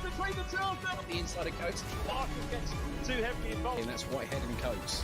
Between the two of them, the inside of Coates, Parker gets too heavily involved. And that's Whitehead and Coates.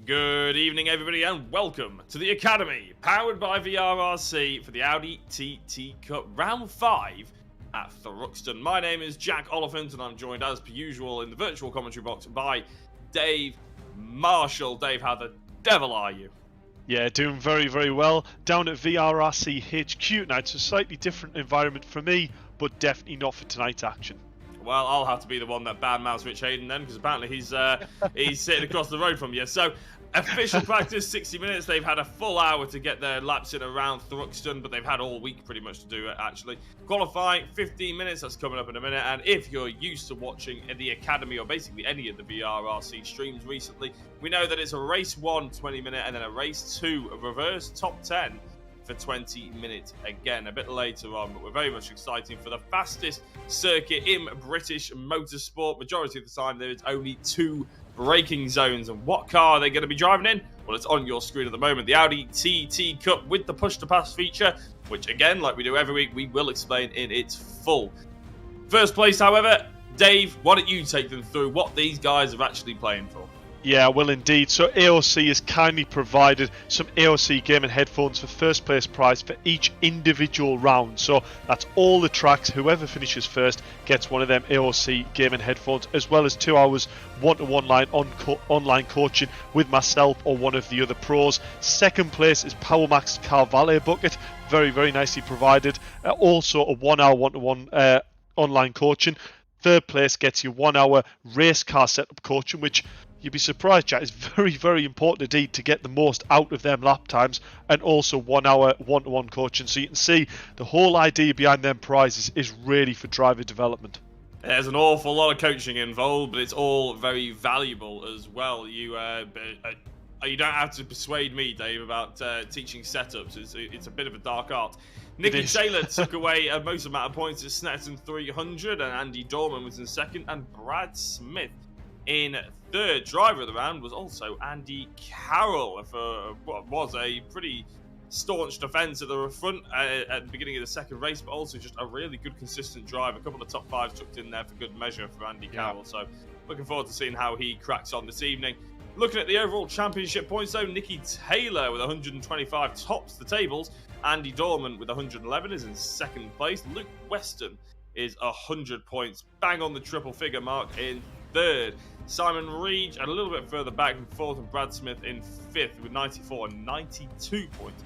Good evening, everybody, and welcome to the Academy, powered by VRRC for the Audi TT Cup Round 5 at Thruxton. My name is Jack Oliphant, and I'm joined, as per usual, in the virtual commentary box by Dave Marshall. Dave, how the devil are you? Yeah, doing very, very well. Down at VRRC HQ now. It's a slightly different environment for me, but definitely not for tonight's action. Well, I'll have to be the one that badmouths Rich Hayden then, because apparently he's sitting across the road from you. So, official practice, 60 minutes. They've had a full hour to get their laps in around Thruxton, but they've had all week pretty much to do it, actually. Qualifying, 15 minutes. That's coming up in a minute. And if you're used to watching the Academy, or basically any of the VRRC streams recently, we know that it's a race 1, 20-minute, and then a race 2, a reverse top 10 for 20 minutes again, a bit later on, but we're very much exciting for the fastest circuit in British motorsport. Majority of the time, there is only 2 braking zones, and what car are they going to be driving in? Well, it's on your screen at the moment, the Audi TT Cup with the push-to-pass feature, which again, like we do every week, we will explain in its full. First place, however, Dave, why don't you take them through what these guys are actually playing for? Yeah, well indeed. So AOC has kindly provided some AOC gaming headphones for first place prize for each individual round. So that's all the tracks. Whoever finishes first gets one of them AOC gaming headphones, as well as 2 hours one-to-one online coaching with myself or one of the other pros. Second place is PowerMax Car Valet Bucket. Very, very nicely provided. Also a 1 hour one-to-one online coaching. Third place gets you 1 hour race car setup coaching, which you'd be surprised, Jack, it's very, very important indeed to get the most out of them lap times, and also 1 hour one-to-one coaching. So you can see the whole idea behind them prizes is really for driver development. There's an awful lot of coaching involved, but it's all very valuable as well. You don't have to persuade me, Dave, about teaching setups. It's a bit of a dark art. Nicky Taylor took away a most amount of points at Snetton 300, and Andy Dorman was in second, and Brad Smith in third. Driver of the round was also Andy Carroll for what was a pretty staunch defence at the front at the beginning of the second race, but also just a really good consistent drive. A couple of top 5s tucked in there for good measure for Andy Carroll. So looking forward to seeing how he cracks on this evening. Looking at the overall championship points though, Nicky Taylor with 125 tops the tables. Andy Dorman with 111 is in second place. Luke Weston is 100 points, bang on the triple figure mark in third. Simon Reed a little bit further back in fourth, and Brad Smith in fifth with 94 and 92 points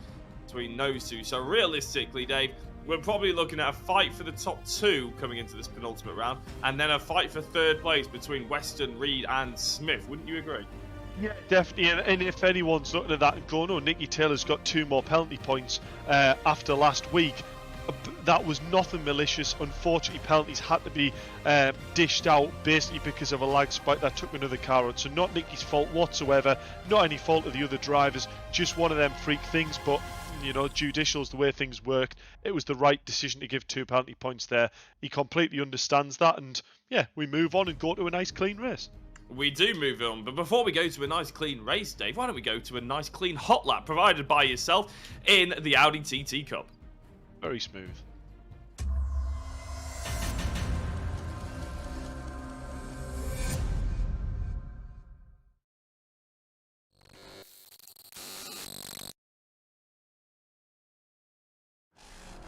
between those two. So realistically, Dave, we're probably looking at a fight for the top 2 coming into this penultimate round, and then a fight for third place between Weston, Reed and Smith. Wouldn't you agree? Yeah, definitely. And if anyone's looking at that and going, oh, Nicky Taylor's got 2 more penalty points after last week, that was nothing malicious. Unfortunately, penalties had to be dished out basically because of a lag spike that took another car out. So not Nicky's fault whatsoever, not any fault of the other drivers, just one of them freak things. But, you know, judicial is the way things worked. It was the right decision to give 2 penalty points there. He completely understands that, and yeah, we move on and go to a nice clean race. We do move on, but before we go to a nice clean race, Dave, why don't we go to a nice clean hot lap provided by yourself in the Audi TT Cup? Very smooth.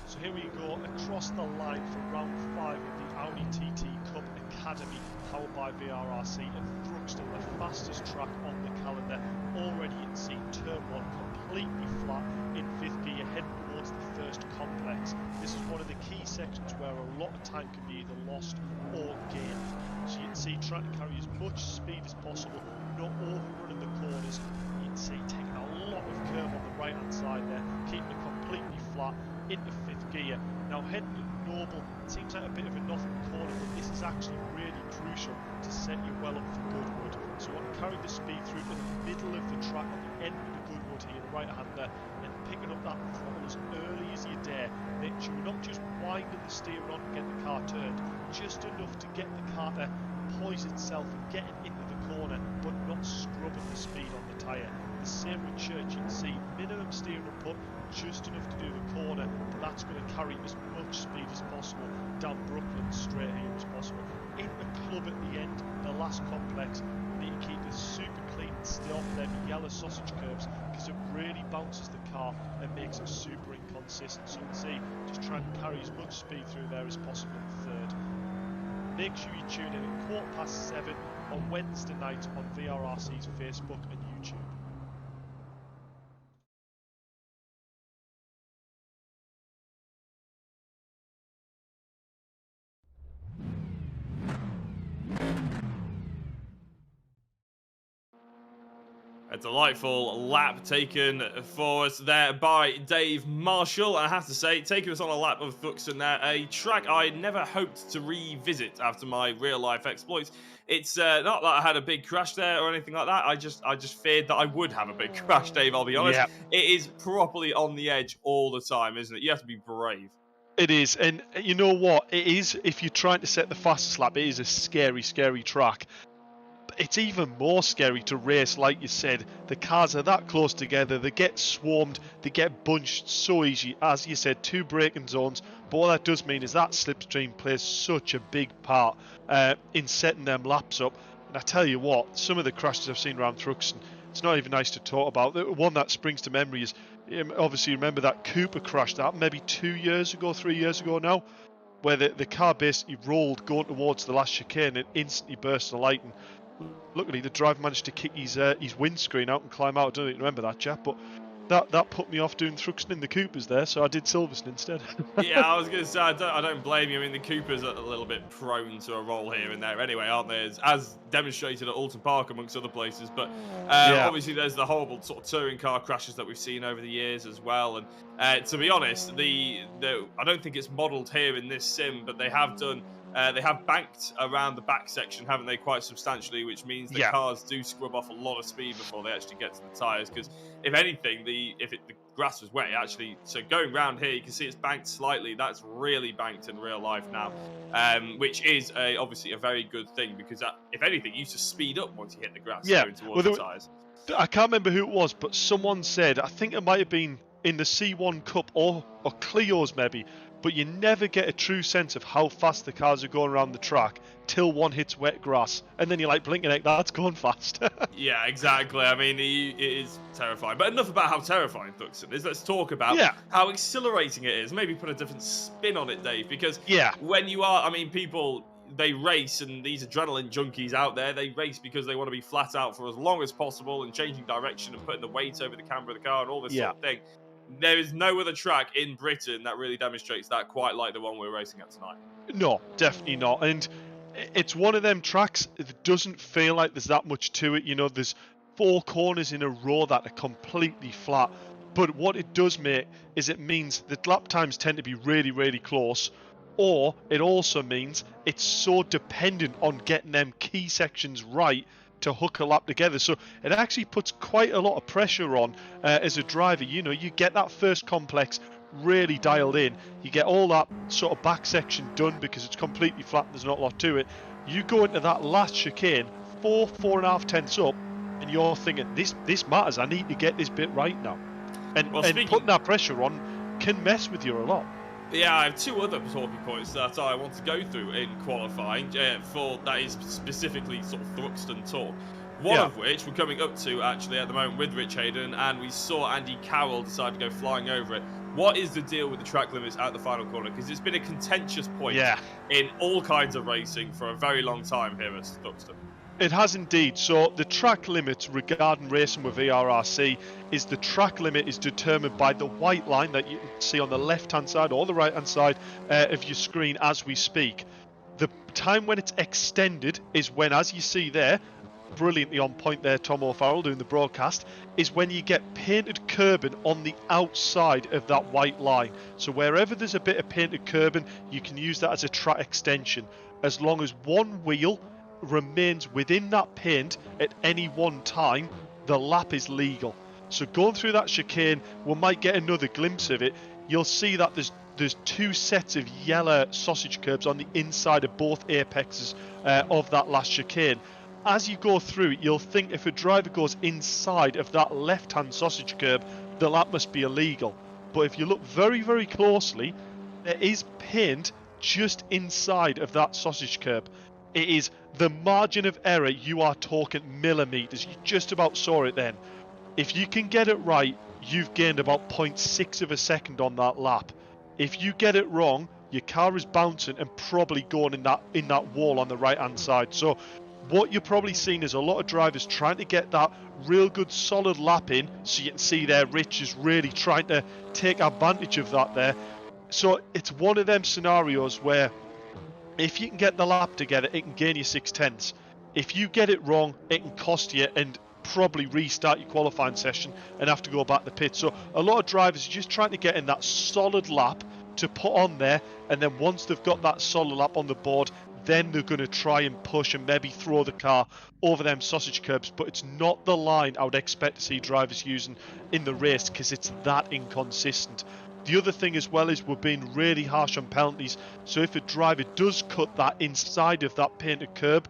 So here we go across the line for round 5 of the Audi TT Cup Academy, powered by VRRC at Thruxton, the fastest track on the calendar. Already you can see turn 1 completely flat in 5th gear, heading towards the first complex. This is one of the key sections where a lot of time can be either lost or gained. So you can see trying to carry as much speed as possible, not overrunning the corners. You can see taking a lot of curve on the right hand side there, keeping it completely flat into 5th gear. Now heading to Noble, it seems like a bit of a nothing corner, but this is actually really crucial to set you well up for Goodwood. So I carry the speed through to the middle of the track on the end of the Goodwood here, the right hander, and picking up that throttle as early as you dare. Make sure you're not just winding the steering on to get the car turned, just enough to get the car to poise itself and get it into the corner, but not scrubbing the speed on the tyre. The same with Church, you can see minimum steering input, just enough to do the corner, but that's going to carry as much speed as possible down Brooklyn straight here. last complex, you need to keep it super clean and stay off them yellow sausage curbs, because it really bounces the car and makes it super inconsistent. So we'll see, just try and carry as much speed through there as possible in third. Make sure you tune in at 7:15 on Wednesday night on VRRC's Facebook and YouTube. A delightful lap taken for us there by Dave Marshall. I have to say, taking us on a lap of Thruxton there, a track I never hoped to revisit after my real-life exploits. It's not that I had a big crash there or anything like that. I just feared that I would have a big crash, Dave, I'll be honest. Yeah. It is properly on the edge all the time, isn't it? You have to be brave. It is, and you know what? It is, if you're trying to set the fastest lap, it is a scary, scary track. It's even more scary to race, like you said. The cars are that close together, they get swarmed, they get bunched so easy. As you said, 2 braking zones, but what that does mean is that slipstream plays such a big part in setting them laps up. And I tell you what, some of the crashes I've seen around Thruxton, it's not even nice to talk about. The one that springs to memory is, obviously remember that Cooper crash that maybe 2 years ago, 3 years ago now, where the car basically rolled going towards the last chicane and instantly burst the light. And luckily, the driver managed to kick his windscreen out and climb out. I don't know if you remember that, chap, but that put me off doing Thruxton in the Coopers there, so I did Silverstone instead. Yeah, I was going to say, I don't blame you. I mean, the Coopers are a little bit prone to a roll here and there anyway, aren't they? As demonstrated at Alton Park, amongst other places. But obviously, there's the horrible sort of touring car crashes that we've seen over the years as well. And to be honest, I don't think it's modelled here in this sim, but they have done... they have banked around the back section, haven't they, quite substantially, which means the cars do scrub off a lot of speed before they actually get to the tyres. Because if anything, the grass was wet, actually. So going round here, you can see it's banked slightly. That's really banked in real life now, which is obviously a very good thing, because if anything, you used to speed up once you hit the grass going towards the tyres. I can't remember who it was, but someone said, I think it might have been in the C1 Cup or Clio's maybe, but you never get a true sense of how fast the cars are going around the track till one hits wet grass, and then you're like blinking out, that's going fast. Yeah, exactly. I mean, it is terrifying. But enough about how terrifying Thruxton is. Let's talk about how exhilarating it is. Maybe put a different spin on it, Dave, because when you are, I mean, people, they race, and these adrenaline junkies out there, they race because they want to be flat out for as long as possible and changing direction and putting the weight over the camber of the car and all this sort of thing. There is no other track in Britain that really demonstrates that quite like the one we're racing at tonight. No, definitely not. And it's one of them tracks that doesn't feel like there's that much to it. You know, there's 4 corners in a row that are completely flat. But what it does make is it means that lap times tend to be really, really close. Or it also means it's so dependent on getting them key sections right to hook a lap together. So it actually puts quite a lot of pressure on as a driver. You know, you get that first complex really dialed in, you get all that sort of back section done because it's completely flat, there's not a lot to it. You go into that last chicane 4.5 tenths up, and you're thinking, this matters, I need to get this bit right now. And putting that pressure on can mess with you a lot. Yeah, I have 2 other talking points that I want to go through in qualifying for that is specifically sort of Thruxton talk. One of which we're coming up to actually at the moment with Rich Hayden, and we saw Andy Carroll decide to go flying over it. What is the deal with the track limits at the final corner? Because it's been a contentious point in all kinds of racing for a very long time here at Thruxton. It has indeed. So the track limit regarding racing with VRRC is the track limit is determined by the white line that you can see on the left-hand side or the right-hand side of your screen as we speak. The time when it's extended is when, as you see there, brilliantly on point there, Tom O'Farrell doing the broadcast, is when you get painted curbing on the outside of that white line. So wherever there's a bit of painted curbing, you can use that as a track extension, as long as one wheel remains within that paint at any one time, the lap is legal. So going through that chicane, we might get another glimpse of it. You'll see that there's 2 sets of yellow sausage curbs on the inside of both apexes of that last chicane. As you go through, you'll think if a driver goes inside of that left-hand sausage curb, the lap must be illegal. But if you look very, very closely, there is paint just inside of that sausage curb. It is the margin of error, you are talking millimeters. You just about saw it then. If you can get it right, you've gained about 0.6 of a second on that lap. If you get it wrong, your car is bouncing and probably going in that wall on the right hand side. So what you're probably seeing is a lot of drivers trying to get that real good solid lap in. So you can see there Rich is really trying to take advantage of that there. So it's one of them scenarios where if you can get the lap together, it can gain you 6/10. If you get it wrong, it can cost you and probably restart your qualifying session and have to go back to the pit. So a lot of drivers are just trying to get in that solid lap to put on there, and then once they've got that solid lap on the board, then they're going to try and push and maybe throw the car over them sausage curbs. But it's not the line I would expect to see drivers using in the race because it's that inconsistent. The other thing as well is we're being really harsh on penalties. So if a driver does cut that inside of that painted curb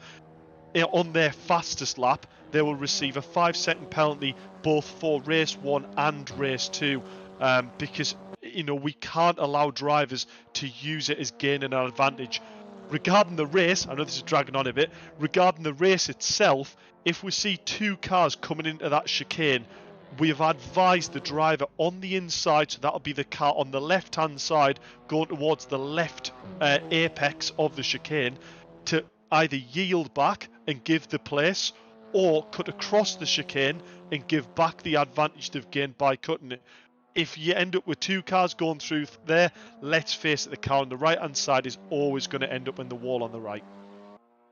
on their fastest lap, they will receive a 5-second penalty both for race 1 and race 2, because we can't allow drivers to use it as gaining an advantage. Regarding the race, I know this is dragging on a bit, regarding the race itself, if we see 2 cars coming into that chicane, we have advised the driver on the inside, so that'll be the car on the left hand side going towards the left apex of the chicane, to either yield back and give the place, or cut across the chicane and give back the advantage they've gained by cutting it. If you end up with 2 cars going through there, let's face it, the car on the right hand side is always going to end up in the wall on the right.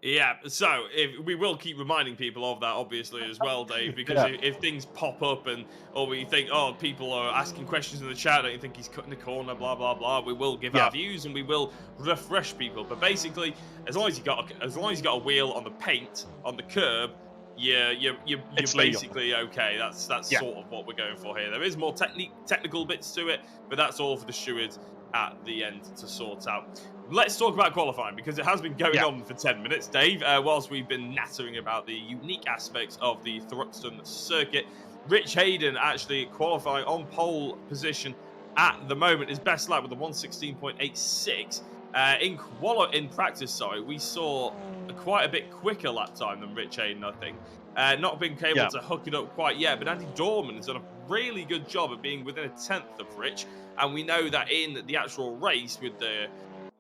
Yeah, so we will keep reminding people of that, obviously, as well, Dave, because if things pop up or we think, oh, people are asking questions in the chat, don't you think he's cutting the corner, blah, blah, blah, we will give our views and we will refresh people. But basically, as long as you got a wheel on the paint, on the curb, you're basically okay. That's sort of what we're going for here. There is more technical bits to it, but that's all for the stewards at the end to sort out. Let's talk about qualifying, because it has been going on for 10 minutes, Dave, whilst we've been nattering about the unique aspects of the Thruxton circuit. Rich Hayden actually qualifying on pole position at the moment. His best lap with a 1:16.86. In practice, we saw quite a bit quicker lap time than Rich Hayden, I think. Not being able to hook it up quite yet, but Andy Dorman has done a really good job of being within a 10th of Rich, and we know that in the actual race, with the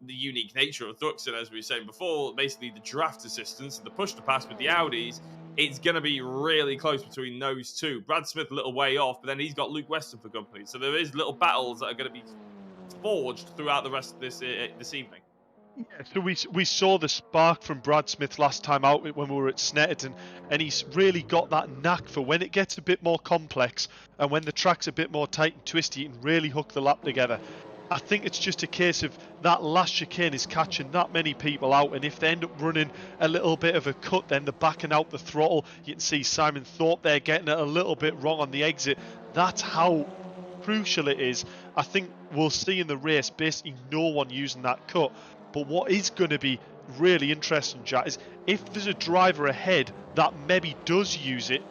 unique nature of Thruxton, as we were saying before, basically the draft assistance and the push to pass with the Audis, it's going to be really close between those two. Brad Smith a little way off, but then he's got Luke Weston for company. So there is little battles that are going to be forged throughout the rest of this evening. Yeah, so we saw the spark from Brad Smith last time out when we were at Snetterton, and he's really got that knack for when it gets a bit more complex and when the track's a bit more tight and twisty, you can really hook the lap together. I think it's just a case of that last chicane is catching that many people out, and if they end up running a little bit of a cut, then they're backing out the throttle. You can see Simon Thorpe there getting it a little bit wrong on the exit. That's how crucial it is. I think we'll see in the race basically no one using that cut. But what is going to be really interesting, Jack, is if there's a driver ahead that maybe does use it,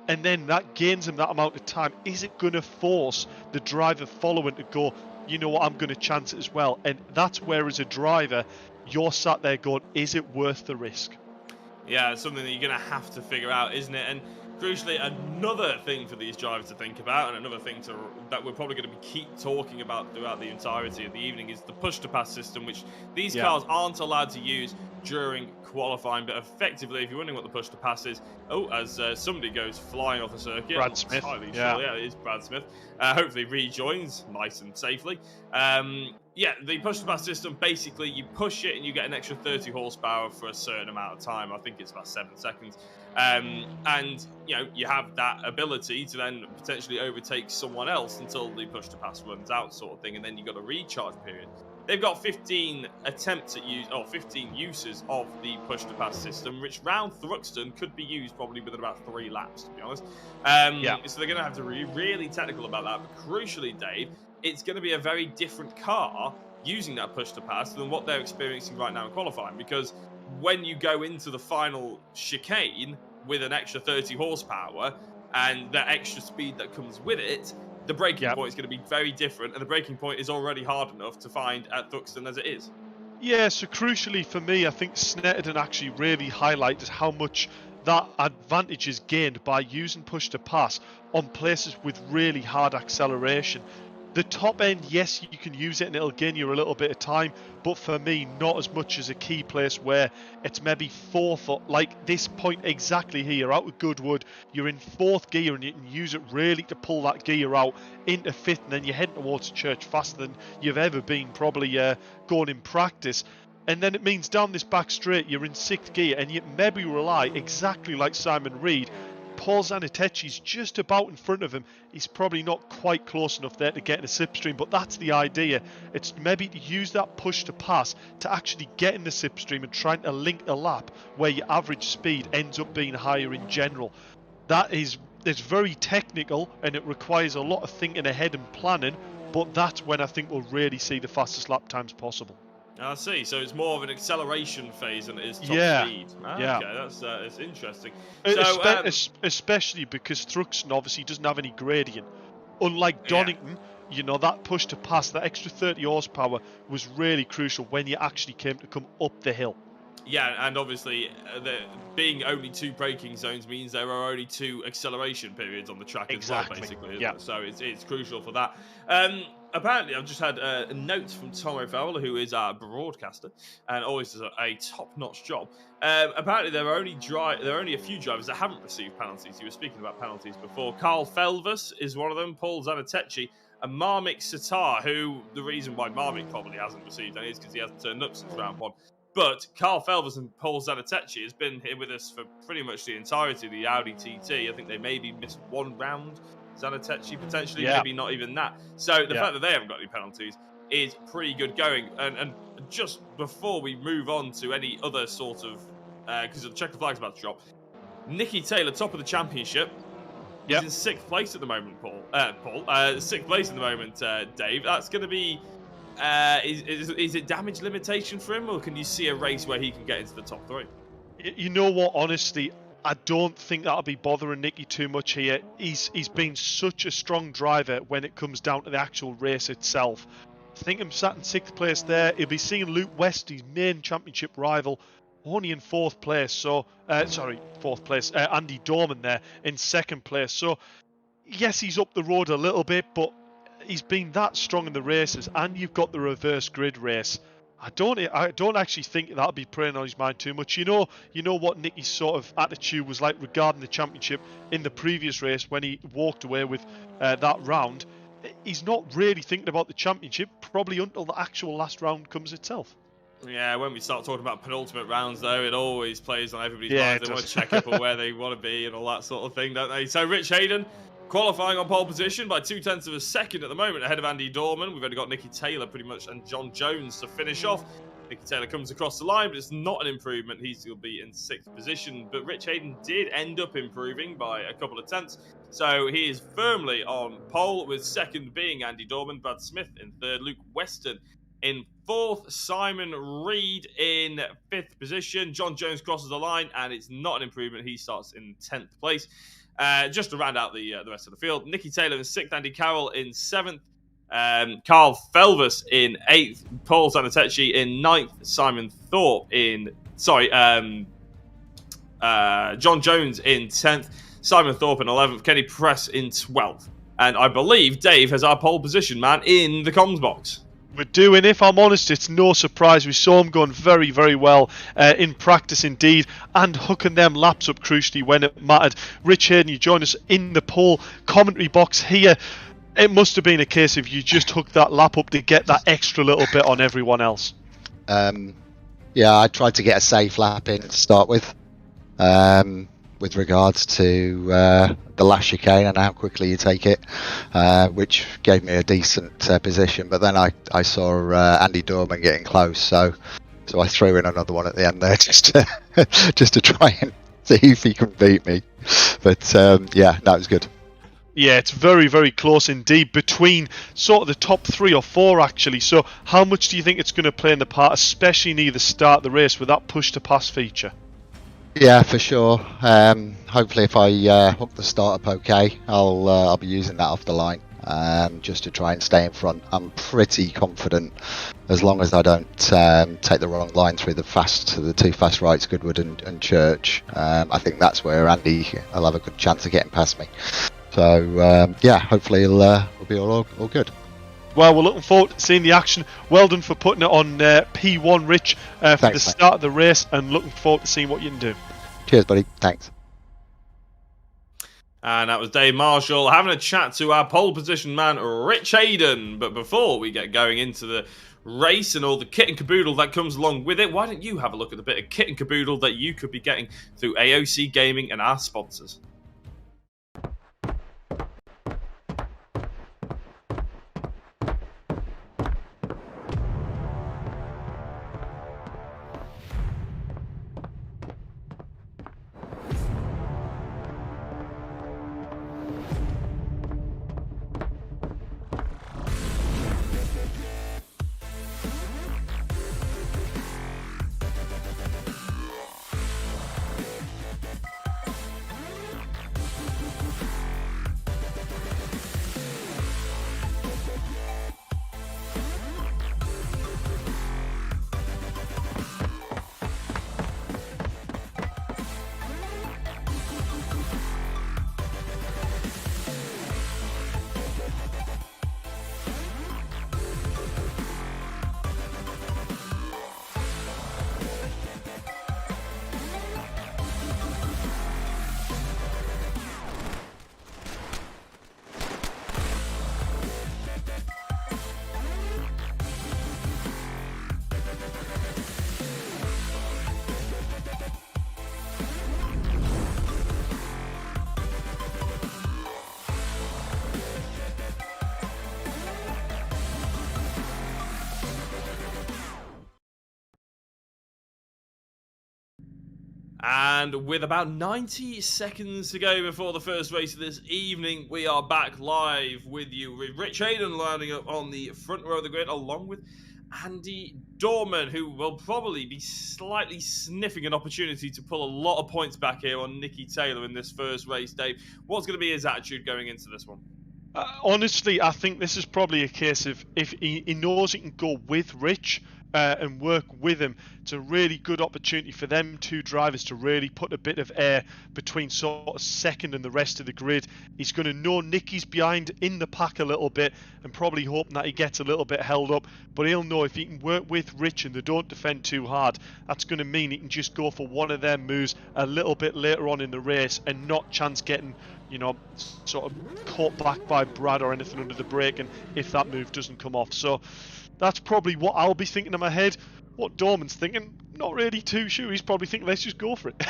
and then that gains him that amount of time, is it going to force the driver following to go, you know what, I'm going to chance it as well? And that's where, as a driver, you're sat there going, is it worth the risk? Yeah, it's something that you're going to have to figure out, isn't it? And crucially, another thing for these drivers to think about, and another thing that we're probably going to keep talking about throughout the entirety of the evening, is the push-to-pass system, which these cars aren't allowed to use during qualifying. But effectively, if you're wondering what the push-to-pass is, as somebody goes flying off the circuit, Brad Smith. Yeah, it is Brad Smith. Hopefully rejoins nice and safely. The push-to-pass system, basically you push it and you get an extra 30 horsepower for a certain amount of time. I think it's about 7 seconds. And you have that ability to then potentially overtake someone else until the push-to-pass runs out, sort of thing, and then you've got a recharge period. They've got 15 attempts at 15 uses of the push-to-pass system, which round Thruxton could be used probably within about 3 laps, to be honest. So they're going to have to be really technical about that. But crucially, Dave, it's going to be a very different car using that push-to-pass than what they're experiencing right now in qualifying, because when you go into the final chicane with an extra 30 horsepower and that extra speed that comes with it, the braking point is going to be very different, and the braking point is already hard enough to find at Thruxton as it is. Yeah, so crucially for me, I think Snetterton actually really highlighted how much that advantage is gained by using push to pass on places with really hard acceleration. The top end, yes, you can use it and it'll gain you a little bit of time, but for me, not as much as a key place where it's maybe fourth or like this point exactly here, out of Goodwood, you're in fourth gear and you can use it really to pull that gear out into fifth, and then you're heading towards church faster than you've ever been, probably going in practice. And then it means down this back straight, you're in sixth gear and you maybe rely, exactly like Simon Reed, Paul Zanetechi's just about in front of him. He's probably not quite close enough there to get in a slipstream, but that's the idea. It's maybe to use that push to pass to actually get in the slipstream and trying to link a lap where your average speed ends up being higher in general. It's very technical and it requires a lot of thinking ahead and planning, but that's when I think we'll really see the fastest lap times possible. I see. So it's more of an acceleration phase than it is top speed. Yeah. Okay, that's interesting. Especially because Thruxton obviously doesn't have any gradient. Unlike Donington, you know, that push to pass, that extra 30 horsepower was really crucial when you actually came to come up the hill. Yeah, and obviously, being only 2 braking zones means there are only 2 acceleration periods on the track as well, basically. Isn't it? So it's crucial for that. Apparently, I've just had a note from Tom O'Farrell, who is our broadcaster and always does a top-notch job. Apparently, there are only a few drivers that haven't received penalties. You were speaking about penalties before. Carl Felvers is one of them, Paul Zanetechi, and Marmik Sitar, who the reason why Marmik probably hasn't received any is because he hasn't turned up since round 1. But Carl Felvers and Paul Zanetechi has been here with us for pretty much the entirety of the Audi TT. I think they maybe missed 1 round, Zanetechi potentially, maybe not even that. So the fact that they haven't got any penalties is pretty good going. And just before we move on to any other sort of, because the checker flag's about to drop, Nicky Taylor, top of the championship, is in 6th place at the moment, Paul. 6th place at the moment, Dave. That's going to be... is it damage limitation for him, or can you see a race where he can get into the top 3? You know what, honestly, I don't think that'll be bothering Nicky too much here. He's been such a strong driver when it comes down to the actual race itself. I think I'm sat in 6th place there. He'll be seeing Luke West, his main championship rival, only in 4th place. So, 4th place. Andy Dorman there in 2nd place. So, yes, he's up the road a little bit, but he's been that strong in the races, and you've got the reverse grid race. I don't actually think that'll be preying on his mind too much. You know what Nicky's sort of attitude was like regarding the championship in the previous race when he walked away with that round. He's not really thinking about the championship probably until the actual last round comes itself. Yeah, when we start talking about penultimate rounds, though, it always plays on everybody's mind. They want to check up on where they want to be and all that sort of thing, don't they? So Rich Hayden, qualifying on pole position by 0.2 of a second at the moment, ahead of Andy Dorman. We've only got Nicky Taylor pretty much and John Jones to finish off. Nicky Taylor comes across the line, but it's not an improvement. He's going to be in 6th position. But Rich Hayden did end up improving by a couple of tenths. So he is firmly on pole, with 2nd being Andy Dorman, Brad Smith in 3rd, Luke Weston in 4th, Simon Reed in 5th position. John Jones crosses the line, and it's not an improvement. He starts in 10th place. Just to round out the rest of the field, Nicky Taylor in 6th, Andy Carroll in 7th, Carl Felvers in 8th, Paul Zanetechi in 9th, Simon Thorpe in... John Jones in 10th, Simon Thorpe in 11th, Kenny Press in 12th. And I believe Dave has our pole position man in the comms box. We're doing, if I'm honest, it's no surprise. We saw him going very, very well in practice indeed, and hooking them laps up crucially when it mattered. Rich Hayden, you join us in the pole commentary box here. It must have been a case of you just hooked that lap up to get that extra little bit on everyone else. Yeah, I tried to get a safe lap in to start with regards to the last chicane and how quickly you take it, which gave me a decent position. But then I saw Andy Dorman getting close, so I threw in another one at the end there just to try and see if he can beat me. But yeah, that was good. Yeah, it's very, very close indeed between sort of the top 3 or 4 actually. So how much do you think it's going to play in the part, especially near the start of the race with that push to pass feature? Yeah, for sure. Hopefully, if I hook the start up okay, I'll be using that off the line. just to try and stay in front. I'm pretty confident, as long as I don't take the wrong line through the two fast rights, Goodwood and Church. I think that's where Andy will have a good chance of getting past me. So yeah, hopefully we'll be all good. Well, we're looking forward to seeing the action. Well done for putting it on P1, Rich, for Thanks, the start of the race, and looking forward to seeing what you can do. Cheers, buddy. Thanks. And that was Dave Marshall having a chat to our pole position man, Rich Hayden. But before we get going into the race and all the kit and caboodle that comes along with it, why don't you have a look at the bit of kit and caboodle that you could be getting through AOC Gaming and our sponsors? And with about 90 seconds to go before the first race of this evening, we are back live with you, with Rich Hayden lining up on the front row of the grid, along with Andy Dorman, who will probably be slightly sniffing an opportunity to pull a lot of points back here on Nicky Taylor in this first race. Dave, what's going to be his attitude going into this one? Honestly, I think this is probably a case of if he knows he can go with Rich and work with him, it's a really good opportunity for them two drivers to really put a bit of air between sort of second and the rest of the grid. He's going to know Nicky's behind in the pack a little bit and probably hoping that he gets a little bit held up, but he'll know if he can work with Rich and they don't defend too hard, that's going to mean he can just go for one of their moves a little bit later on in the race and not chance getting, you know, sort of caught back by Brad or anything under the brake, and if that move doesn't come off. So that's probably what I'll be thinking in my head. What Dorman's thinking, not really too sure. He's probably thinking, let's just go for it.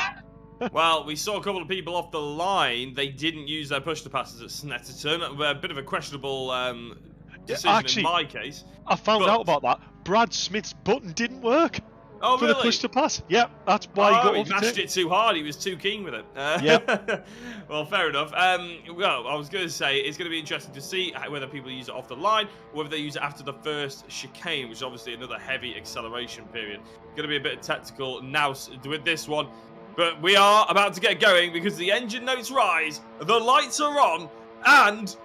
Well, we saw a couple of people off the line. They didn't use their push-to-passes at Snetterton. A bit of a questionable decision Actually, in my case. I found out about that. Brad Smith's button didn't work. Oh, for really? the push to pass. Yeah, that's why he got he overtaken. mashed it too hard. He was too keen with it. Yeah. Well, fair enough. Well, I was going to say it's going to be interesting to see whether people use it off the line or whether they use it after the first chicane, which is obviously another heavy acceleration period. Going to be a bit tactical now with this one. But we are about to get going because the engine notes rise, the lights are on, and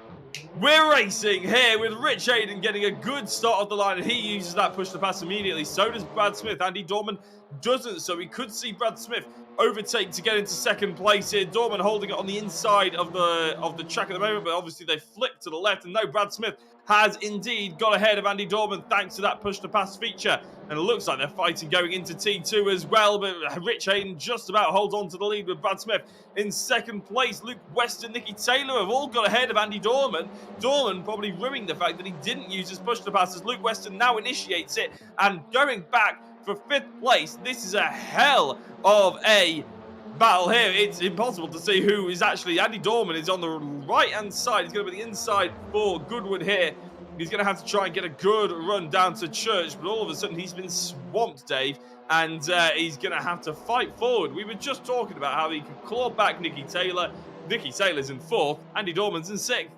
we're racing here with Rich Hayden getting a good start off the line, and he uses that push to pass immediately. So does Brad Smith. Andy Dorman doesn't, so we could see Brad Smith overtake to get into second place here. Dorman holding it on the inside of the track at the moment, but obviously they flipped to the left, and no, Brad Smith has indeed got ahead of Andy Dorman thanks to that push-to-pass feature. And it looks like they're fighting going into T2 as well, but Rich Hayden just about holds on to the lead with Brad Smith in second place. Luke West and Nicky Taylor have all got ahead of Andy Dorman. Dorman probably ruining the fact that he didn't use his push-to-pass as Luke Weston now initiates it and going back for 5th place. This is a hell of a battle here. It's impossible to see who is actually. Andy Dorman is on the right-hand side. He's going to be the inside for Goodwood here. He's going to have to try and get a good run down to Church, but all of a sudden he's been swamped, Dave, and he's going to have to fight forward. We were just talking about how he could claw back Nicky Taylor. Nicky Taylor's in 4th. Andy Dorman's in 6th.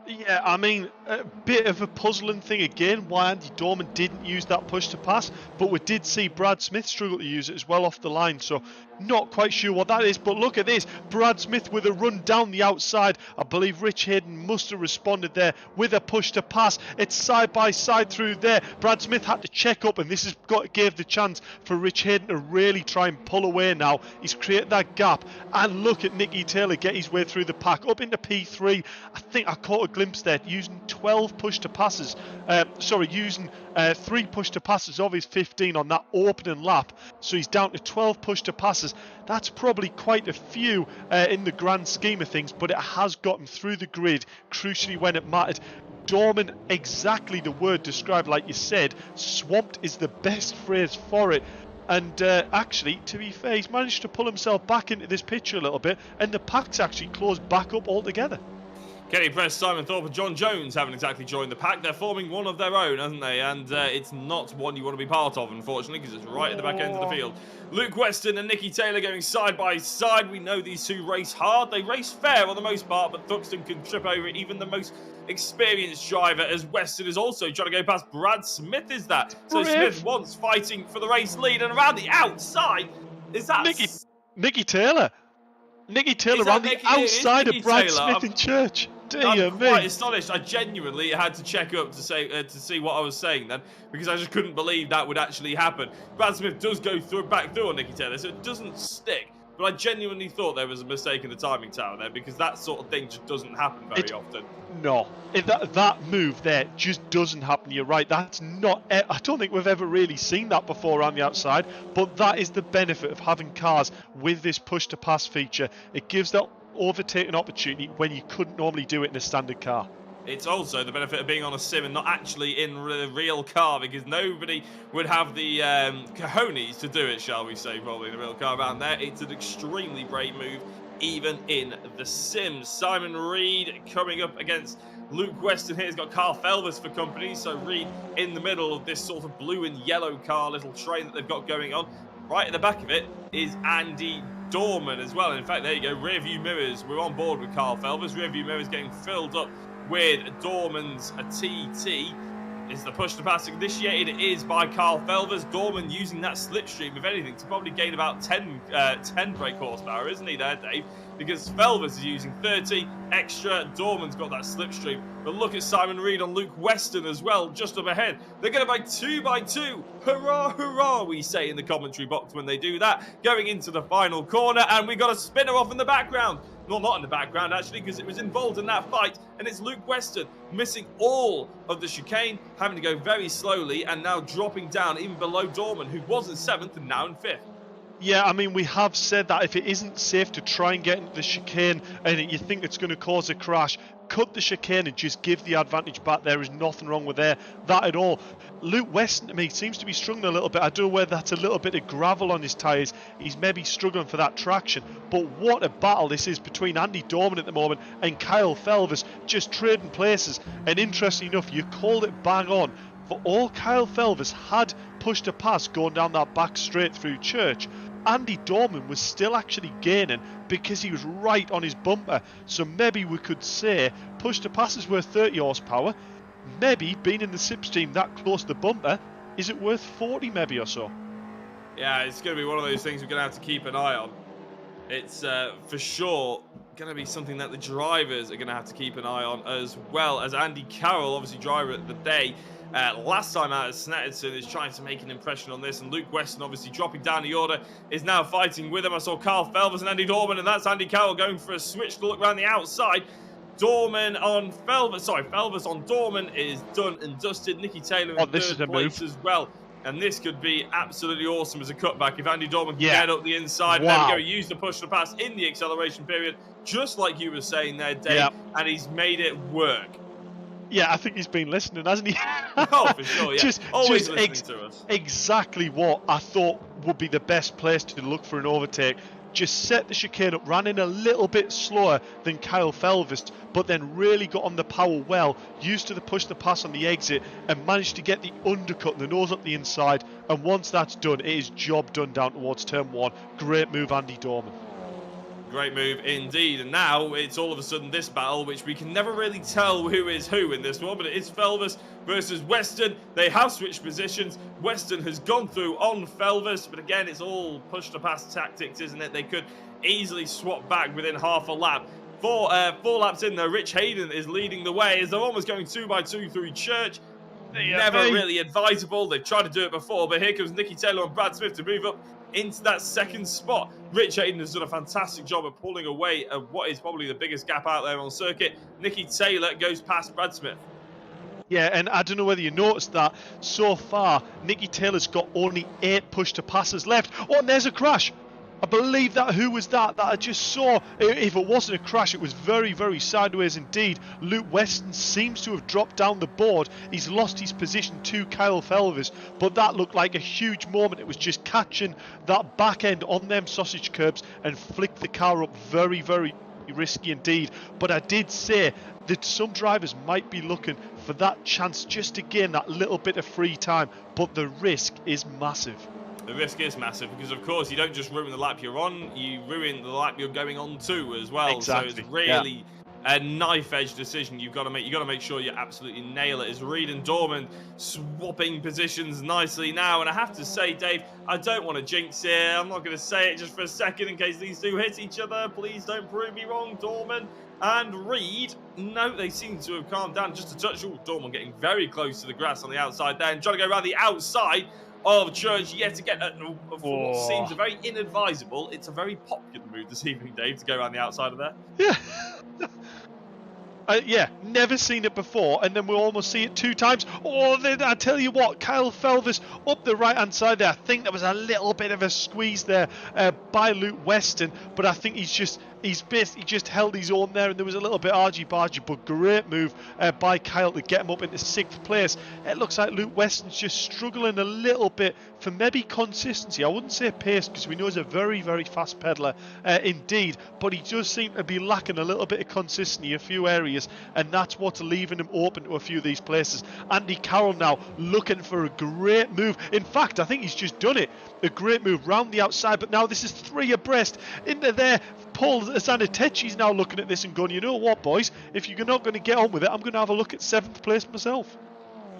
Yeah, I mean, a bit of a puzzling thing again, why Andy Dorman didn't use that push to pass, but we did see Brad Smith struggle to use it as well off the line, so not quite sure what that is. But look at this, Brad Smith with a run down the outside. I believe Rich Hayden must have responded there with a push to pass. It's side by side through there. Brad Smith had to check up, and this has gave the chance for Rich Hayden to really try and pull away now. He's created that gap, and look at Nicky Taylor get his way through the pack up into P3. I think I caught a glimpse there using 12 push to passes. Using 3 push to passes of his 15 on that opening lap, so he's down to 12 push to passes. That's probably quite a few in the grand scheme of things, but it has gotten through the grid crucially when it mattered. Dorman, exactly the word described, like you said, swamped is the best phrase for it. And actually, to be fair, he's managed to pull himself back into this picture a little bit, and the pack's actually closed back up altogether. Kenny Press, Simon Thorpe and John Jones haven't exactly joined the pack. They're forming one of their own, haven't they? And it's not one you want to be part of, unfortunately, because it's right at the back end of the field. Luke Weston and Nicky Taylor going side by side. We know these two race hard. They race fair on the most part, but Thruxton can trip over even the most experienced driver, as Weston is also trying to go past Brad Smith, is that? So Smith once fighting for the race lead, and around the outside, is that... Nicky Taylor. Nicky Taylor around the outside of Brad Smith in church. I'm quite astonished. I genuinely had to check up to see what I was saying then, because I just couldn't believe that would actually happen. Brad Smith does go back through on Nicky Taylor, so it doesn't stick. But I genuinely thought there was a mistake in the timing tower there, because that sort of thing just doesn't happen very often. No, that move there just doesn't happen. You're right. That's not. I don't think we've ever really seen that before around the outside. But that is the benefit of having cars with this push to pass feature. It gives that overtaking opportunity when you couldn't normally do it in a standard car. It's also the benefit of being on a sim and not actually in the real car, because nobody would have the cojones to do it, shall we say, probably in the real car around there. It's an extremely brave move, even in the sim. Simon Reed coming up against Luke Weston here. He's got Carl Felvers for company, so Reed in the middle of this sort of blue and yellow car little train that they've got going on. Right at the back of it is Andy Dorman as well. In fact, there you go, rear view mirrors. We're on board with Carl Felvers. Rear view mirrors getting filled up with Dorman's TT. Is the push to pass initiated? It is by Carl Felvers. Dorman using that slipstream, if anything, to probably gain about 10 brake horsepower, isn't he there, Dave? Because Felvers is using 30 extra. Dorman's got that slipstream. But look at Simon Reed on Luke Weston as well, just up ahead. They're going to be 2 by 2. Hurrah, hurrah, we say in the commentary box when they do that. Going into the final corner, and we got a spinner off in the background. Well, not in the background, actually, because it was involved in that fight. And it's Luke Weston missing all of the chicane, having to go very slowly, and now dropping down even below Dorman, who was in 7th and now in 5th. Yeah, I mean, we have said that if it isn't safe to try and get into the chicane and you think it's going to cause a crash, cut the chicane and just give the advantage back. There is nothing wrong with that at all. Luke Weston, to me, seems to be struggling a little bit. I don't know whether that's a little bit of gravel on his tyres. He's maybe struggling for that traction. But what a battle this is between Andy Dorman at the moment and Kyle Felvers, just trading places. And interesting enough, you called it bang on. For all Kyle Felvers had pushed a pass going down that back straight through Church, Andy Dorman was still actually gaining because he was right on his bumper. So maybe we could say push to passes worth 30 horsepower. Maybe being in the slipstream that close to the bumper, is it worth 40 maybe or so? Yeah, it's going to be one of those things we're going to have to keep an eye on. It's for sure going to be something that the drivers are going to have to keep an eye on, as well as Andy Carroll, obviously driver of the day. Last time out at Snetterton, is trying to make an impression on this, and Luke Weston obviously dropping down the order is now fighting with him. I saw Carl Felvers and Andy Dorman, and that's Andy Carroll going for a switch to look around the outside. Dorman on Felvers, Felvers on Dorman is done and dusted. Nicky Taylor in third place as well. And this could be absolutely awesome as a cutback if Andy Dorman can get up the inside. Wow. There we go, use the push to pass in the acceleration period, just like you were saying there, Dave, and he's made it work. Yeah, I think he's been listening, hasn't he? Oh, for sure, yeah. Always listening to us. Exactly what I thought would be the best place to look for an overtake. Just set the chicane up, ran in a little bit slower than Kyle Felvers, but then really got on the power well, used to the push the pass on the exit, and managed to get the undercut and the nose up the inside. And once that's done, it is job done down towards turn 1. Great move, Andy Dorman. Great move indeed. And now it's all of a sudden this battle, which we can never really tell who is who in this one, but it is Felvis versus Weston. They have switched positions. Weston has gone through on Felvis, but again, it's all push-to-pass tactics, isn't it? They could easily swap back within half a lap. Four laps in there, Rich Hayden is leading the way as they're almost going 2x2 through Church. Never really advisable. They've tried to do it before, but here comes Nicky Taylor and Brad Smith to move up into that second spot. Rich Hayden has done a fantastic job of pulling away at what is probably the biggest gap out there on circuit. Nicky Taylor goes past Brad Smith. Yeah, and I don't know whether you noticed that so far, Nicky Taylor's got only 8 push-to-passes left. Oh, and there's a crash. I believe that, who was that I just saw? If it wasn't a crash, it was very, very sideways indeed. Luke Weston seems to have dropped down the board. He's lost his position to Kyle Felvis, but that looked like a huge moment. It was just catching that back end on them sausage curbs and flicked the car up very, very risky indeed. But I did say that some drivers might be looking for that chance just to gain that little bit of free time, but the risk is massive. The risk is massive because, of course, you don't just ruin the lap you're on, you ruin the lap you're going on to as well. Exactly. So it's really a knife-edge decision you've got to make. You've got to make sure you absolutely nail it. As Reed and Dorman swapping positions nicely now. And I have to say, Dave, I don't want to jinx it. I'm not going to say it just for a second in case these two hit each other. Please don't prove me wrong, Dorman and Reed. No, they seem to have calmed down just a touch. Oh, Dorman getting very close to the grass on the outside there and trying to go around the outside of Church yet again. For what seems a very inadvisable, it's a very popular move this evening, Dave, to go around the outside of there. Yeah. Yeah, never seen it before, and then we'll almost see it 2 times. Oh, then I tell you what, Kyle Felvis up the right-hand side there. I think there was a little bit of a squeeze there by Luke Weston, but I think he's basically just held his own there, and there was a little bit argy-bargy, but great move by Kyle to get him up into 6th place. It looks like Luke Weston's just struggling a little bit for maybe consistency. I wouldn't say pace, because we know he's a very, very fast pedaler indeed, but he does seem to be lacking a little bit of consistency in a few areas, and that's what's leaving him open to a few of these places. Andy Carroll now looking for a great move. In fact, I think he's just done it. A great move round the outside, but now this is 3 abreast into there. Paul Zanetecchi's now looking at this and going, you know what, boys, if you're not going to get on with it, I'm going to have a look at 7th place myself.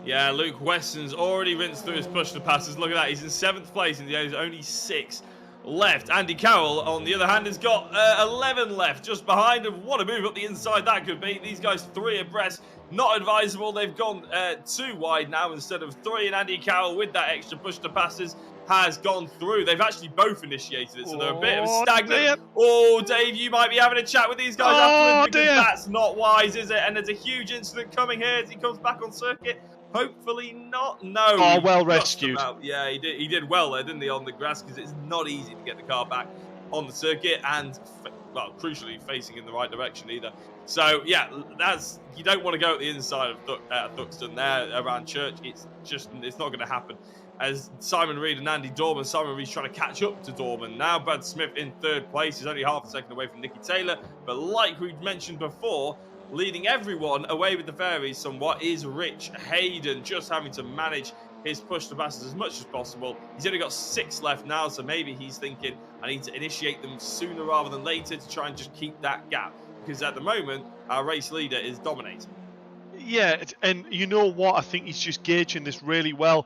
Yeah, Luke Weston's already rinsed through his push-to-passes. Look at that, he's in 7th place and there's only 6 left. Andy Carroll, on the other hand, has got 11 left just behind him. What a move up the inside that could be. These guys 3 abreast, not advisable. They've gone 2 wide now instead of 3, and Andy Carroll, with that extra push-to-passes, has gone through. They've actually both initiated it, so they're a bit of a stagnant. Dear. Oh, Dave, you might be having a chat with these guys afterwards, because that's not wise, is it? And there's a huge incident coming here as he comes back on circuit. Hopefully not. No. Oh, well rescued. Yeah, he did well there, didn't he, on the grass, because it's not easy to get the car back on the circuit and, well, crucially facing in the right direction either. So, yeah, you don't want to go at the inside of Thruxton there around Church. It's not going to happen. As Simon Reed and Andy Dorman, Simon Reed's trying to catch up to Dorman. Now Brad Smith in 3rd place. He's only half a second away from Nicky Taylor. But like we mentioned before, leading everyone away with the fairies somewhat is Rich Hayden, just having to manage his push-to-passes as much as possible. He's only got 6 left now, so maybe he's thinking, I need to initiate them sooner rather than later to try and just keep that gap. Because at the moment, our race leader is dominating. Yeah, and you know what? I think he's just gauging this really well.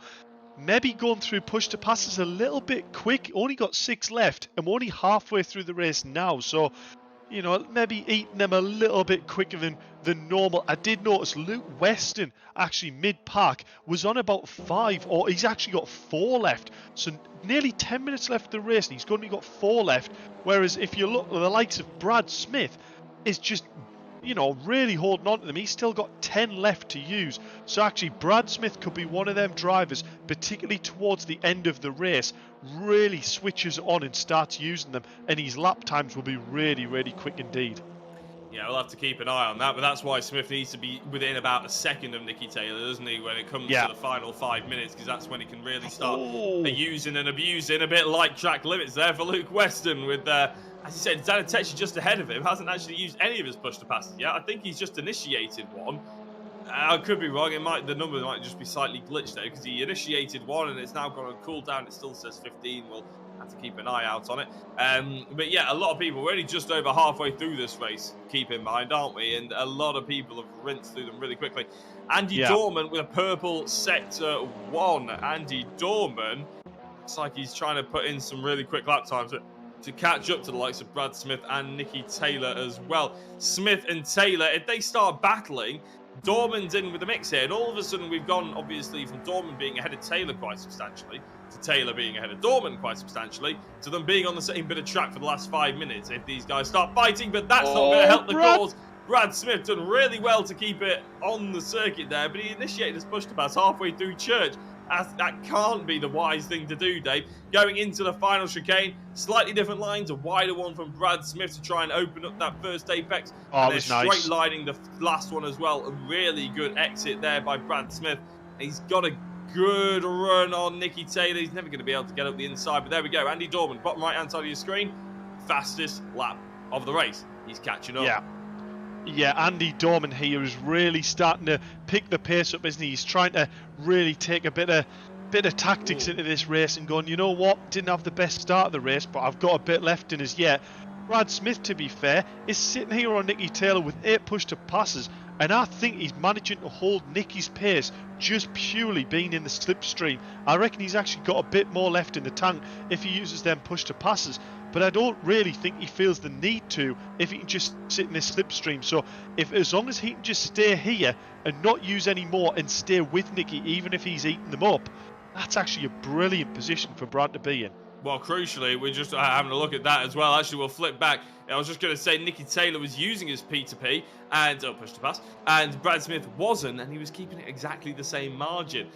Maybe going through push-to-passes a little bit quick. Only got 6 left, and we're only halfway through the race now. So, you know, maybe eating them a little bit quicker than normal. I did notice Luke Weston, actually mid-park, was on about 5, or he's actually got 4 left. So nearly 10 minutes left of the race, and he's only got 4 left. Whereas if you look at the likes of Brad Smith, is just, you know, really holding on to them. He's still got 10 left to use. So actually, Brad Smith could be one of them drivers, particularly towards the end of the race, really switches on and starts using them, and his lap times will be really, really quick indeed. Yeah, we'll have to keep an eye on that, but that's why Smith needs to be within about a second of Nicky Taylor, doesn't he, when it comes to the final 5 minutes, because that's when he can really start using and abusing, a bit like track limits there for Luke Weston, with, as you said, Zanetecchi just ahead of him, hasn't actually used any of his push-to-passes yet. I think he's just initiated one. I could be wrong, the number might just be slightly glitched there, because he initiated one and it's now gone on cooldown. It still says 15. We'll have to keep an eye out on it. But yeah, a lot of people, we're only just over halfway through this race, keep in mind, aren't we? And a lot of people have rinsed through them really quickly. Andy Dorman with a purple sector 1. Andy Dorman looks like he's trying to put in some really quick lap times to catch up to the likes of Brad Smith and Nicky Taylor as well. Smith and Taylor, if they start battling, Dorman's in with the mix here, and all of a sudden we've gone, obviously, from Dorman being ahead of Taylor quite substantially, to Taylor being ahead of Dorman quite substantially, to them being on the same bit of track for the last 5 minutes if these guys start fighting, but that's not going to help the cause. Brad Smith done really well to keep it on the circuit there, but he initiated his push to pass halfway through Church. That can't be the wise thing to do, Dave. Going into the final chicane, slightly different lines, a wider one from Brad Smith to try and open up that first apex. Oh, and it was straight nice. lining the last one as well. A really good exit there by Brad Smith. He's got a good run on Nicky Taylor. He's never going to be able to get up the inside, but there we go. Andy Dorman, bottom right-hand side of your screen, fastest lap of the race. He's catching up. Yeah, Andy Dorman here is really starting to pick the pace up, isn't he? He's trying to really take a bit of tactics into this race and going, you know what, didn't have the best start of the race, but I've got a bit left in us yet. Brad Smith, to be fair, is sitting here on Nicky Taylor with 8 push-to passes, and I think he's managing to hold Nicky's pace just purely being in the slipstream. I reckon he's actually got a bit more left in the tank if he uses them push-to passes, but I don't really think he feels the need to if he can just sit in this slipstream. So as long as he can just stay here and not use any more and stay with Nicky, even if he's eating them up, that's actually a brilliant position for Brad to be in. Well, crucially, we're just having a look at that as well. Actually, we'll flip back. I was just going to say Nicky Taylor was using his P2P and push to pass, and Brad Smith wasn't, and he was keeping it exactly the same margin.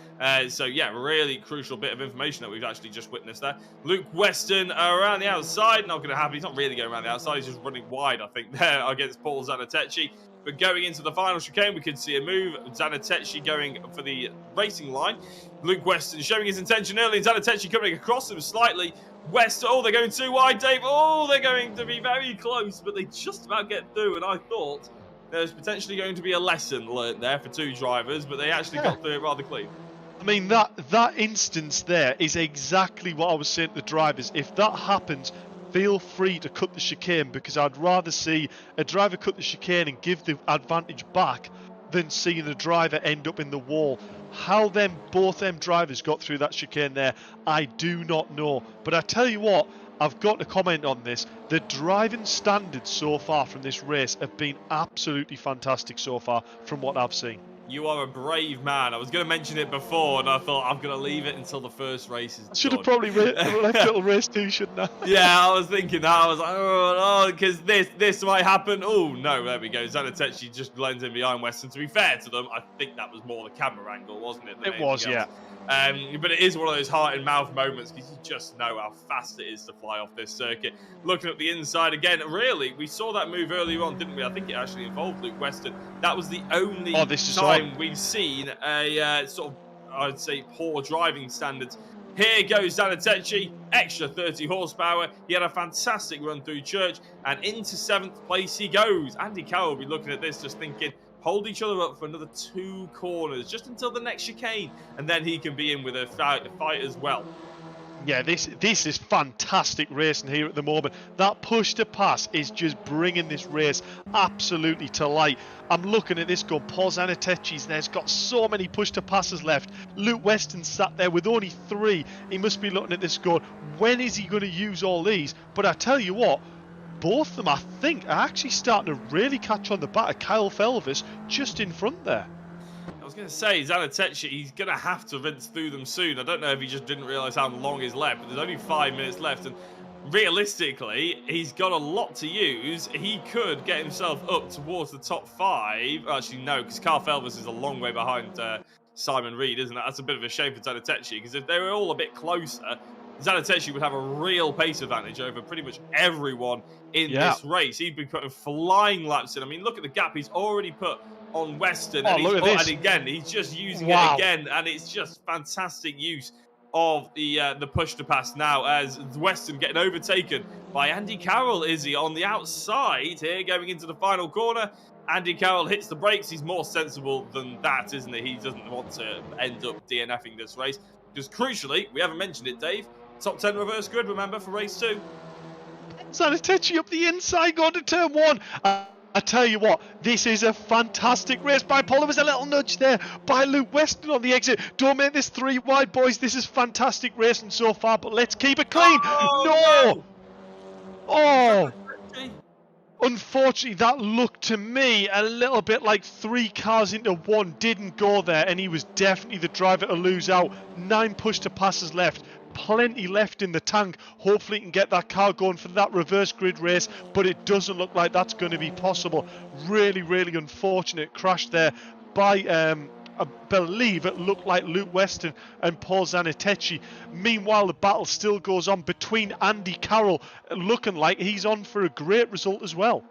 So yeah, really crucial bit of information that we've actually just witnessed there. Luke Weston around the outside, not going to happen. He's not really going around the outside. He's just running wide, I think, there against Paul Zanetechi. But going into the final chicane, we could see a move. Zanetechi going for the racing line. Luke Weston showing his intention early, and Zanetechi coming across him slightly. West, oh, they're going too wide, Dave. Oh, they're going to be very close, but they just about get through. And I thought there's potentially going to be a lesson learnt there for 2 drivers, but they actually got through it rather clean. I mean, that instance there is exactly what I was saying to the drivers. If that happens, feel free to cut the chicane, because I'd rather see a driver cut the chicane and give the advantage back than seeing the driver end up in the wall. How both them drivers got through that chicane there, I do not know. But I tell you what, I've got to comment on this. The driving standards so far from this race have been absolutely fantastic so far from what I've seen. You are a brave man. I was going to mention it before, and I thought I'm going to leave it until the first race is done. I should have probably left little race 2, shouldn't I? Yeah, I was thinking that. I was like, oh, because this might happen. Oh, no, there we go. Zanetechi just blends in behind Weston. To be fair to them, I think that was more the camera angle, wasn't it? It was, yeah. But it is one of those heart-in-mouth moments, because you just know how fast it is to fly off this circuit. Looking at the inside again, really, we saw that move earlier on, didn't we? I think it actually involved Luke Weston. That was the only time we've seen a sort of, I'd say, poor driving standards. Here goes Zanetechi, extra 30 horsepower. He had a fantastic run through Church, and into 7th place he goes. Andy Carroll will be looking at this just thinking, hold each other up for another 2 corners, just until the next chicane, and then he can be in with a fight as well. Yeah, this is fantastic racing here at the moment. That push to pass is just bringing this race absolutely to light. I'm looking at this going, Paul Zanetechi's there's got so many push to passes left. Luke Weston sat there with only 3. He must be looking at this going, when is he going to use all these? But I tell you what, both of them, I think, are actually starting to really catch on the back of Kyle Felvis just in front there. I was going to say, Zanetechi, he's going to have to rinse through them soon. I don't know if he just didn't realise how long is left, but there's only 5 minutes left, and realistically, he's got a lot to use. He could get himself up towards the top 5. Actually, no, because Kyle Felvis is a long way behind Simon Reed, isn't it? That's a bit of a shame for Zanetechi, because if they were all a bit closer, Zanetechi would have a real pace advantage over pretty much everyone in this race. He'd be putting flying laps in. I mean, look at the gap he's already put on Weston. Oh, look at this. And again, he's just using it again, and it's just fantastic use of the push to pass now, as Weston getting overtaken by Andy Carroll, is he, on the outside here, going into the final corner. Andy Carroll hits the brakes. He's more sensible than that, isn't he? He doesn't want to end up DNFing this race. Because crucially, we haven't mentioned it, Dave, Top 10 reverse grid, remember, for race 2. Zanetecchi up the inside, going to turn 1. I tell you what, this is a fantastic race by Paul. There was a little nudge there by Luke Weston on the exit. Don't make this 3 wide, boys. This is fantastic racing so far, but let's keep it clean. Oh, no! Oh! Unfortunately, that looked to me a little bit like 3 cars into 1. Didn't go there, and he was definitely the driver to lose out. 9 push to passes left. Plenty left in the tank. Hopefully he can get that car going for that reverse grid race, but it doesn't look like that's going to be possible. Really, really unfortunate crash there by, I believe it looked like Luke Weston and Paul Zanetecchi. Meanwhile, the battle still goes on between Andy Carroll, looking like he's on for a great result as well.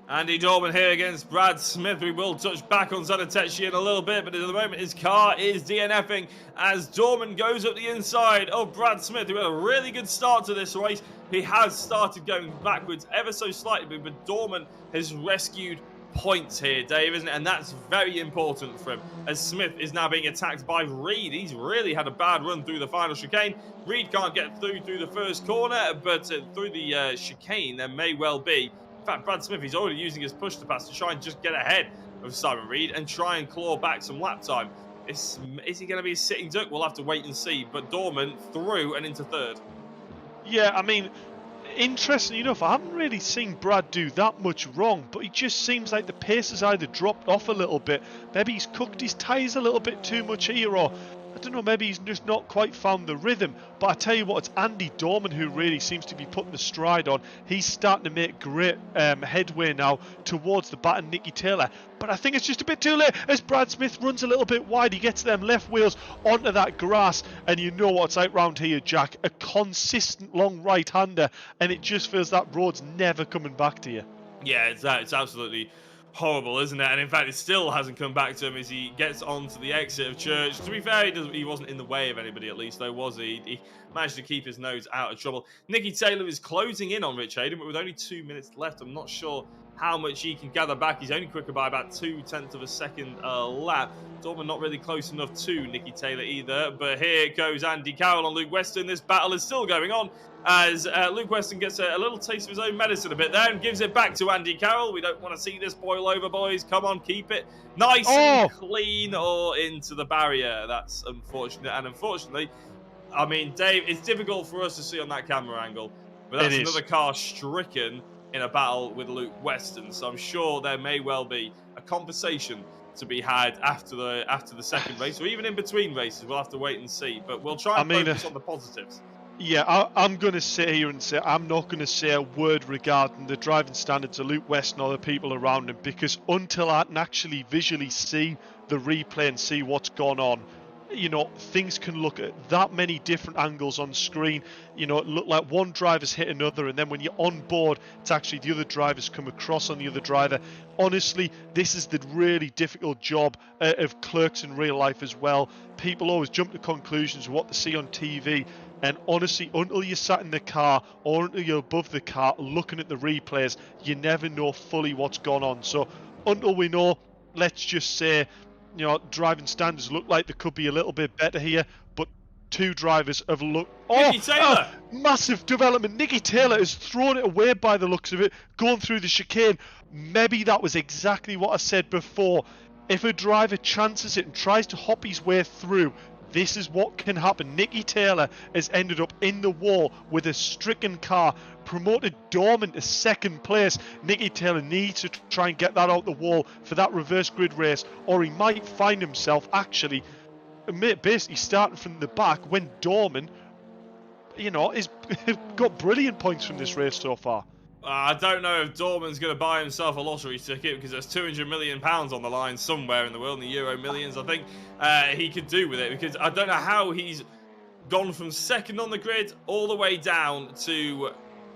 Andy Dorman here against Brad Smith. We will touch back on Zanetecchi in a little bit, but at the moment his car is DNFing as Dorman goes up the inside of Brad Smith, who had a really good start to this race. He has started going backwards ever so slightly, but Dorman has rescued points here, Dave, isn't it? And that's very important for him, as Smith is now being attacked by Reed. He's really had a bad run through the final chicane. Reed can't get through the first corner, but through the chicane there may well be. In fact, Brad Smith, he's already using his push to pass to try and just get ahead of Simon Reed and try and claw back some lap time. Is he going to be a sitting duck? We'll have to wait and see. But Dorman through and into 3rd. Yeah, I mean, interestingly enough, I haven't really seen Brad do that much wrong, but it just seems like the pace has either dropped off a little bit. Maybe he's cooked his tyres a little bit too much here, or I don't know, maybe he's just not quite found the rhythm. But I tell you what, it's Andy Dorman who really seems to be putting the stride on. He's starting to make great headway now towards the back of Nicky Taylor. But I think it's just a bit too late as Brad Smith runs a little bit wide. He gets them left wheels onto that grass. And you know what it's like round here, Jack. A consistent long right-hander. And it just feels that road's never coming back to you. Yeah, it's absolutely horrible, isn't it? And in fact, it still hasn't come back to him as he gets onto the exit of Church. To be fair, he wasn't in the way of anybody, at least, though, was he? He managed to keep his nose out of trouble. Nicky Taylor is closing in on Rich Hayden, but with only 2 minutes left, I'm not sure how much he can gather back. He's only quicker by about 0.2 of a second lap. Dorman not really close enough to Nicky Taylor either. But here goes Andy Carroll on Luke Weston. This battle is still going on as Luke Weston gets a little taste of his own medicine a bit there and gives it back to Andy Carroll. We don't want to see this boil over, boys. Come on, keep it nice and clean or into the barrier. That's unfortunate. And unfortunately, I mean, Dave, it's difficult for us to see on that camera angle, but that's another car stricken in a battle with Luke Weston. So I'm sure there may well be a conversation to be had after the second race, or even in between races. We'll have to wait and see. But we'll try and focus on the positives. Yeah, I'm going to sit here and say I'm not going to say a word regarding the driving standards of Luke Weston or the people around him, because until I can actually visually see the replay and see what's gone on, you know, things can look at that many different angles on screen. You know, it look like one driver's hit another, and then when you're on board, it's actually the other driver's come across on the other driver. Honestly, this is the really difficult job of clerks in real life as well. People always jump to conclusions of what they see on TV. And honestly, until you're sat in the car or until you're above the car looking at the replays, you never know fully what's gone on. So until we know, let's just say, you know, driving standards look like they could be a little bit better here. But two drivers have looked... Nicky Taylor! Massive development. Nicky Taylor has thrown it away by the looks of it, going through the chicane. Maybe that was exactly what I said before. If a driver chances it and tries to hop his way through, this is what can happen. Nicky Taylor has ended up in the wall with a stricken car, promoted Dorman to second place. Nicky Taylor needs to try and get that out the wall for that reverse grid race, or he might find himself actually basically starting from the back when Dorman, you know, is got brilliant points from this race so far. I don't know if Dorman's going to buy himself a lottery ticket, because there's £200 million on the line somewhere in the world, in the Euro Millions, I think he could do with it, because I don't know how he's gone from second on the grid all the way down to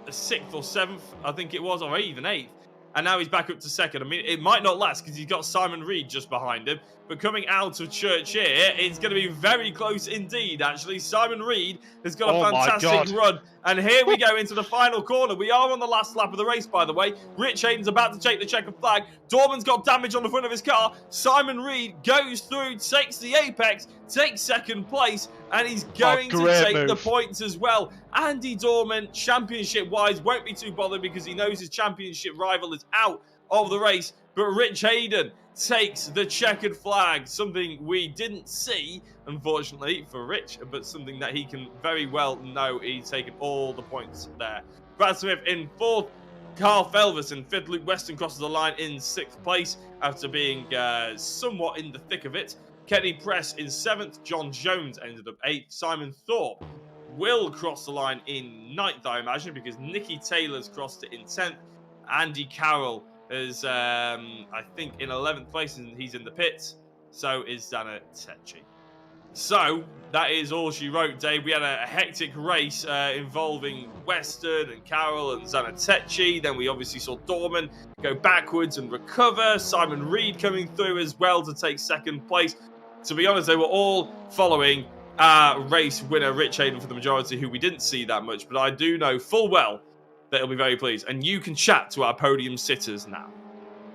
6th or 7th, I think it was, or even 8th. And now he's back up to second. I mean, it might not last because he's got Simon Reed just behind him. But coming out of Church here, it's going to be very close indeed, actually. Simon Reed has got a fantastic run. And here we go into the final corner. We are on the last lap of the race, by the way. Rich Hayden's about to take the checkered flag. Dorman's got damage on the front of his car. Simon Reed goes through, takes the apex, takes second place, and he's going to great take move. the points as well. Andy Dorman, championship-wise, won't be too bothered because he knows his championship rival is out of the race. But Rich Hayden takes the checkered flag, something we didn't see, unfortunately, for Rich, but something that he can very well know. He's taken all the points there. Brad Smith in 4th. Carl Felvis in 5th. Luke Weston crosses the line in 6th place after being somewhat in the thick of it. Kenny Press in 7th. John Jones ended up 8th. Simon Thorpe will cross the line in 9th, I imagine, because Nicky Taylor's crossed it in 10th. Andy Carroll is, I think, in 11th place, and he's in the pits. So is Zana Techi. So, that is all she wrote, Dave. We had a hectic race involving Weston and Carroll and Zanatechi. Then we obviously saw Dorman go backwards and recover. Simon Reed coming through as well to take second place. To be honest, they were all following our race winner, Rich Hayden, for the majority, who we didn't see that much. But I do know full well that he'll be very pleased. And you can chat to our podium sitters now.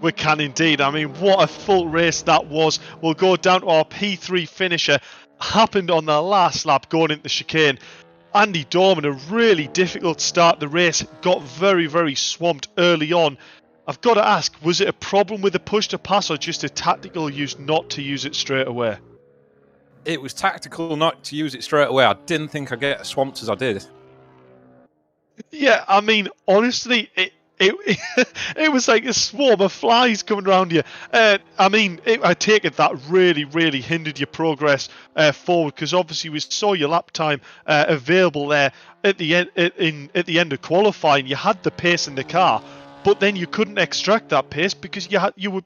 We can indeed. I mean, what a full race that was. We'll go down to our P3 finisher. Happened on the last lap going into the chicane. Andy Dorman, a really difficult start to the race, got very, very swamped early on. I've got to ask, was it a problem with the push to pass or just a tactical use not to use it straight away? It was tactical not to use it straight away. I didn't think I'd get as swamped as I did. Yeah, I mean, honestly, it was like a swarm of flies coming around you. I mean, I take it that really, really hindered your progress forward, because obviously we saw your lap time available there at the end. At the end of qualifying, you had the pace in the car, but then you couldn't extract that pace because you were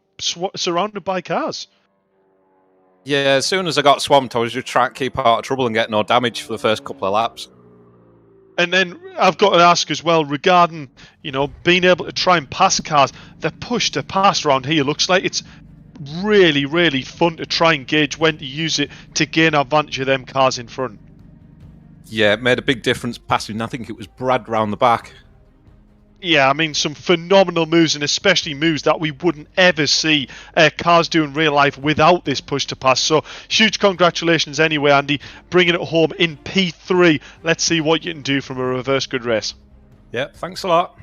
surrounded by cars. Yeah, as soon as I got swamped, I was just trying to keep out of trouble and get no damage for the first couple of laps. And then I've got to ask as well regarding, being able to try and pass cars. The push to pass around here looks like it's really, really fun to try and gauge when to use it to gain advantage of them cars in front. Yeah, it made a big difference passing. I think it was Brad round the back. Yeah, I mean, some phenomenal moves, and especially moves that we wouldn't ever see cars do in real life without this push to pass. So, huge congratulations anyway, Andy, bringing it home in P3. Let's see what you can do from a reverse grid race. Yeah, thanks a lot.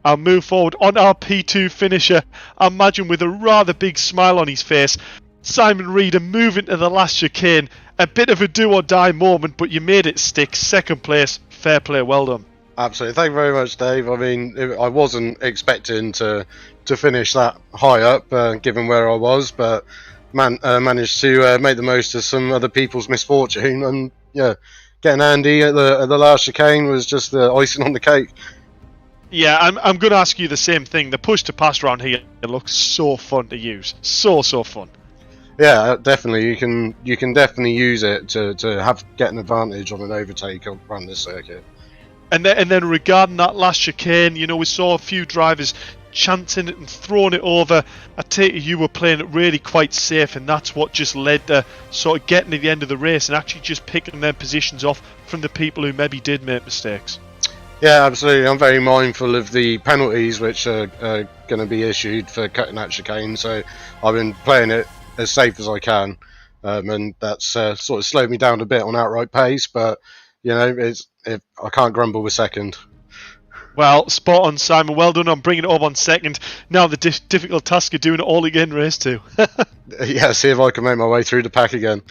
I'll move forward on our P2 finisher. I imagine with a rather big smile on his face, Simon Reed, moving to the last chicane. A bit of a do-or-die moment, but you made it stick. Second place. Fair play, well done. Absolutely. Thank you very much, Dave. I mean, I wasn't expecting to finish that high up, given where I was, but managed to make the most of some other people's misfortune. And yeah, getting Andy at the last chicane was just the icing on the cake. Yeah, I'm going to ask you the same thing. The push to pass around here, it looks so fun to use. So fun. Yeah, definitely. You can definitely use it to get an advantage on an overtake around this circuit. And then regarding that last chicane, we saw a few drivers chancing it and throwing it over. I take it you were playing it really quite safe, and that's what just led to sort of getting to the end of the race and actually just picking their positions off from the people who maybe did make mistakes. Yeah, absolutely. I'm very mindful of the penalties which are going to be issued for cutting that chicane, so I've been playing it as safe as I can, and that's sort of slowed me down a bit on outright pace, but I can't grumble with second. Well, spot on, Simon. Well done on bringing it up on second. Now the difficult task of doing it all again, race 2. Yeah, see if I can make my way through the pack again.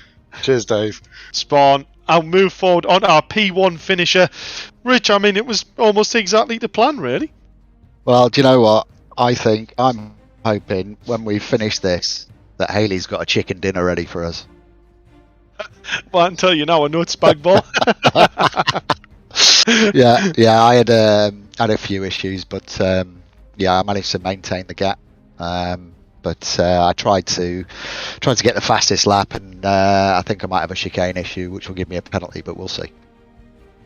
Cheers, Dave. Spot on. I'll move forward on our P1 finisher. Rich, I mean, it was almost exactly the plan, really. Well, do you know what? I'm hoping when we finish this that Hayley's got a chicken dinner ready for us. Well, I can tell you now, I know it's spag ball. yeah. I had a few issues, but I managed to maintain the gap. But I tried to get the fastest lap, and I think I might have a chicane issue, which will give me a penalty, but we'll see.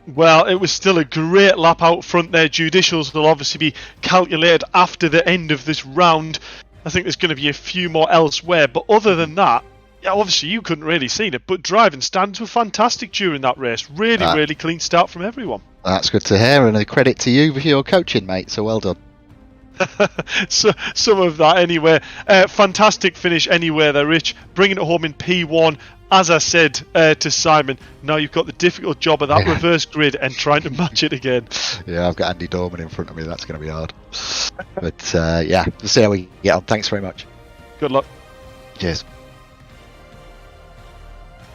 Well, it was still a great lap out front there. Judicials will obviously be calculated after the end of this round. I think there's going to be a few more elsewhere, but other than that, yeah, obviously you couldn't really see it, but driving standards were fantastic during that race. Really clean start from everyone. That's good to hear, and a credit to you for your coaching, mate, so well done. So, some of that anyway. Fantastic finish anyway there, Rich. Bringing it home in P1. as I said to Simon, now you've got the difficult job of that Yeah. reverse grid and trying to match it again. Yeah, I've got Andy Dorman in front of me. That's going to be hard. But yeah, we'll see how we get on. Thanks very much. Good luck. Cheers.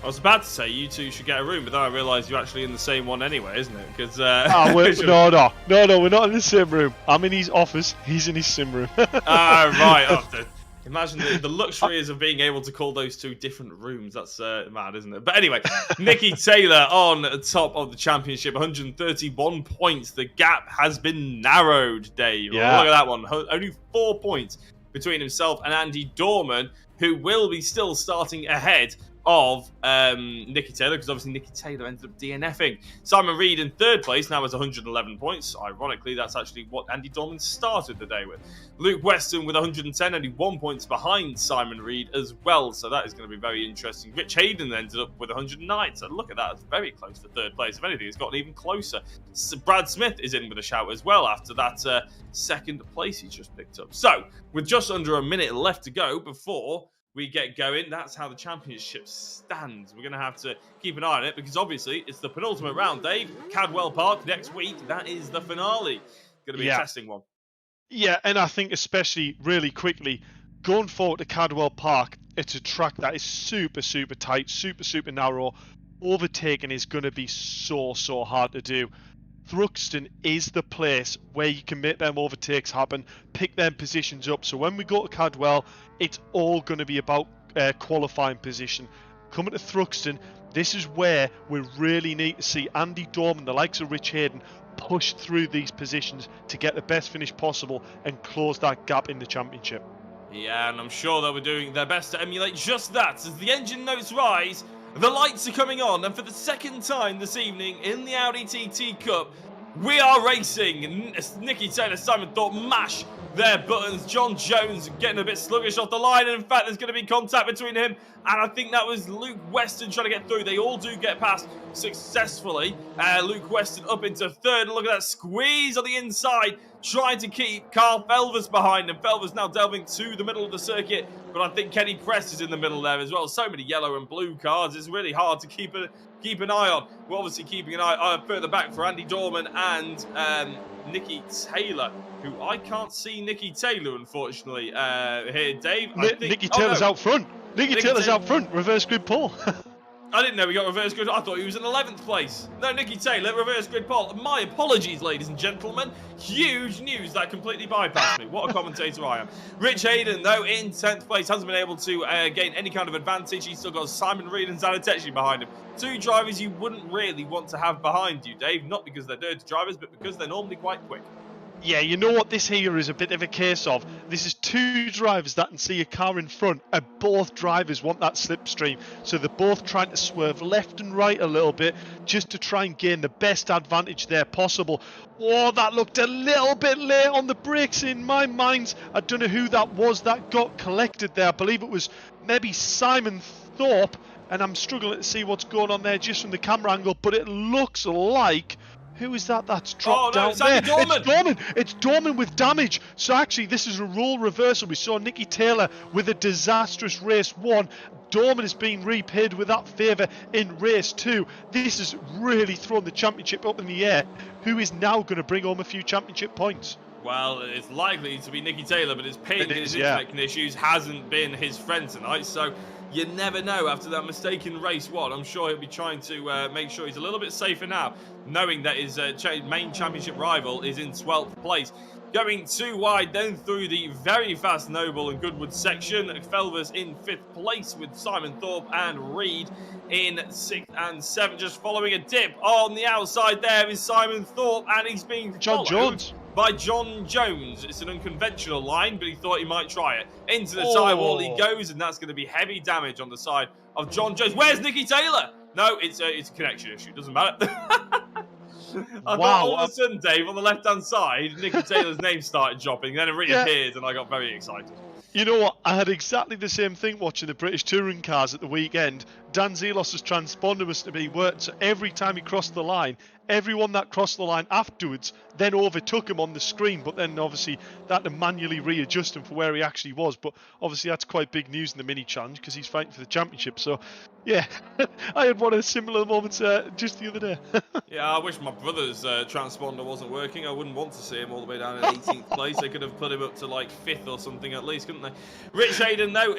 I was about to say you two should get a room, but then I realised you're actually in the same one anyway, isn't it? Because No, we're not in the same room. I'm in his office. He's in his sim room. right. Oh, imagine the luxuries of being able to call those two different rooms. That's mad, isn't it? But anyway, Nicky Taylor on top of the championship, 131 points. The gap has been narrowed, Dave. Yeah. Look at that one. Only 4 points between himself and Andy Dorman, who will be still starting ahead of Nicky Taylor, because obviously Nicky Taylor ended up DNFing. Simon Reed in third place now has 111 points. Ironically, that's actually what Andy Dorman started the day with. Luke Weston with 110, only 1 point behind Simon Reed as well, so that is going to be very interesting. Rich Hayden ended up with 109, so look at that, it's very close to third place. If anything, it's gotten even closer. Brad Smith is in with a shout as well after that second place he just picked up. So, with just under a minute left to go before we get going, that's how the championship stands. We're going to have to keep an eye on it because obviously it's the penultimate round, Dave. Cadwell Park next week. That is the finale. Going to be a testing one. Yeah, and I think especially really quickly, going forward to Cadwell Park, it's a track that is super, super tight, super, super narrow. Overtaking is going to be so, so hard to do. Thruxton is the place where you can make them overtakes happen, pick them positions up. So when we go to Cadwell, it's all going to be about qualifying position. Coming to Thruxton, this is where we really need to see Andy Dorman, the likes of Rich Hayden, push through these positions to get the best finish possible and close that gap in the championship. Yeah, and I'm sure that we're doing their best to emulate just that. As the engine notes rise, the lights are coming on, and for the second time this evening in the Audi TT Cup, we are racing. Nicky Taylor, Simon Thorpe mash their buttons. John Jones getting a bit sluggish off the line, and in fact there's going to be contact between him and I think that was Luke Weston trying to get through. They all do get past successfully. Luke Weston up into third. Look at that squeeze on the inside, trying to keep Carl Felvers behind him. Felvers now delving to the middle of the circuit, but I think Kenny Press is in the middle there as well. So many yellow and blue cars. It's really hard to keep an eye on. We're obviously keeping an eye further back for Andy Dorman and Nicky Taylor, who I can't see Nicky Taylor, unfortunately, here, Dave. Nicky Taylor's out front. Nicky Taylor's out front. Reverse grid pole. I didn't know we got reverse grid. I thought he was in 11th place. No, Nicky Taylor, reverse grid pole. My apologies, ladies and gentlemen. Huge news that completely bypassed me. What a commentator I am. Rich Hayden, though, in 10th place, hasn't been able to gain any kind of advantage. He's still got Simon Reed and Zanatechi behind him. Two drivers you wouldn't really want to have behind you, Dave. Not because they're dirty drivers, but because they're normally quite quick. Yeah, you know what this here is a bit of a case of? This is two drivers that can see a car in front, and both drivers want that slipstream. So they're both trying to swerve left and right a little bit just to try and gain the best advantage there possible. Oh, that looked a little bit late on the brakes in my mind. I don't know who that was that got collected there. I believe it was maybe Simon Thorpe, and I'm struggling to see what's going on there just from the camera angle, but it looks like... Who is that that's dropped down there? It's Dorman! It's Dorman with damage. So actually, this is a role reversal. We saw Nicky Taylor with a disastrous race 1. Dorman is being repaid with that favour in race 2. This has really thrown the championship up in the air. Who is now going to bring home a few championship points? Well, it's likely to be Nicky Taylor, but his ping and his internet issues hasn't been his friend tonight, so you never know. After that mistake in race 1, I'm sure he'll be trying to make sure he's a little bit safer now, knowing that his main championship rival is in 12th place. Going too wide, then through the very fast Noble and Goodwood section. Felvers in 5th place with Simon Thorpe and Reed in 6th and 7th. Just following a dip on the outside there is Simon Thorpe, and he's being followed by John Jones. It's an unconventional line, but he thought he might try it. Into the tyre wall he goes, and that's going to be heavy damage on the side of John Jones. Where's Nicky Taylor? No, it's a connection issue. Doesn't matter. I thought all of a sudden, Dave, on the left-hand side, Nicky Taylor's name started dropping, then it reappeared, and I got very excited. You know what? I had exactly the same thing watching the British touring cars at the weekend. Dan Zelos's transponder must have been worked, so every time he crossed the line, everyone that crossed the line afterwards then overtook him on the screen, but then obviously that had to manually readjust him for where he actually was. But obviously that's quite big news in the mini challenge because he's fighting for the championship. So yeah, I had one of the similar moments just the other day. Yeah, I wish my brother's transponder wasn't working. I wouldn't want to see him all the way down in 18th place. They could have put him up to like 5th or something at least, couldn't they? Rich Hayden, though,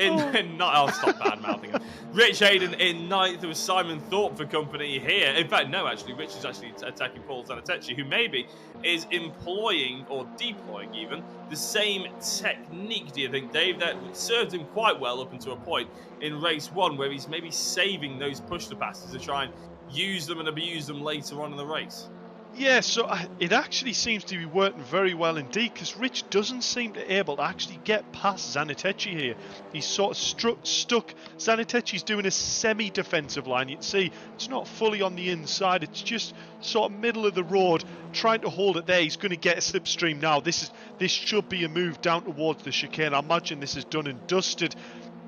I'll stop bad-mouthing him. Rich Hayden in 9th. There was Simon Thorpe for company here. In fact, no, actually, Rich is actually attacking Paul Zanetechi, who maybe is employing, or deploying even, the same technique, do you think, Dave? That served him quite well up until a point in race 1 where he's maybe saving those push-to-passes to try and use them and abuse them later on in the race. Yeah, so it actually seems to be working very well indeed, because Rich doesn't seem to be able to actually get past Zanetechi here. He's sort of stuck. Zanetechi's doing a semi-defensive line. You can see it's not fully on the inside. It's just sort of middle of the road, trying to hold it there. He's going to get a slipstream now. This should be a move down towards the chicane. I imagine this is done and dusted.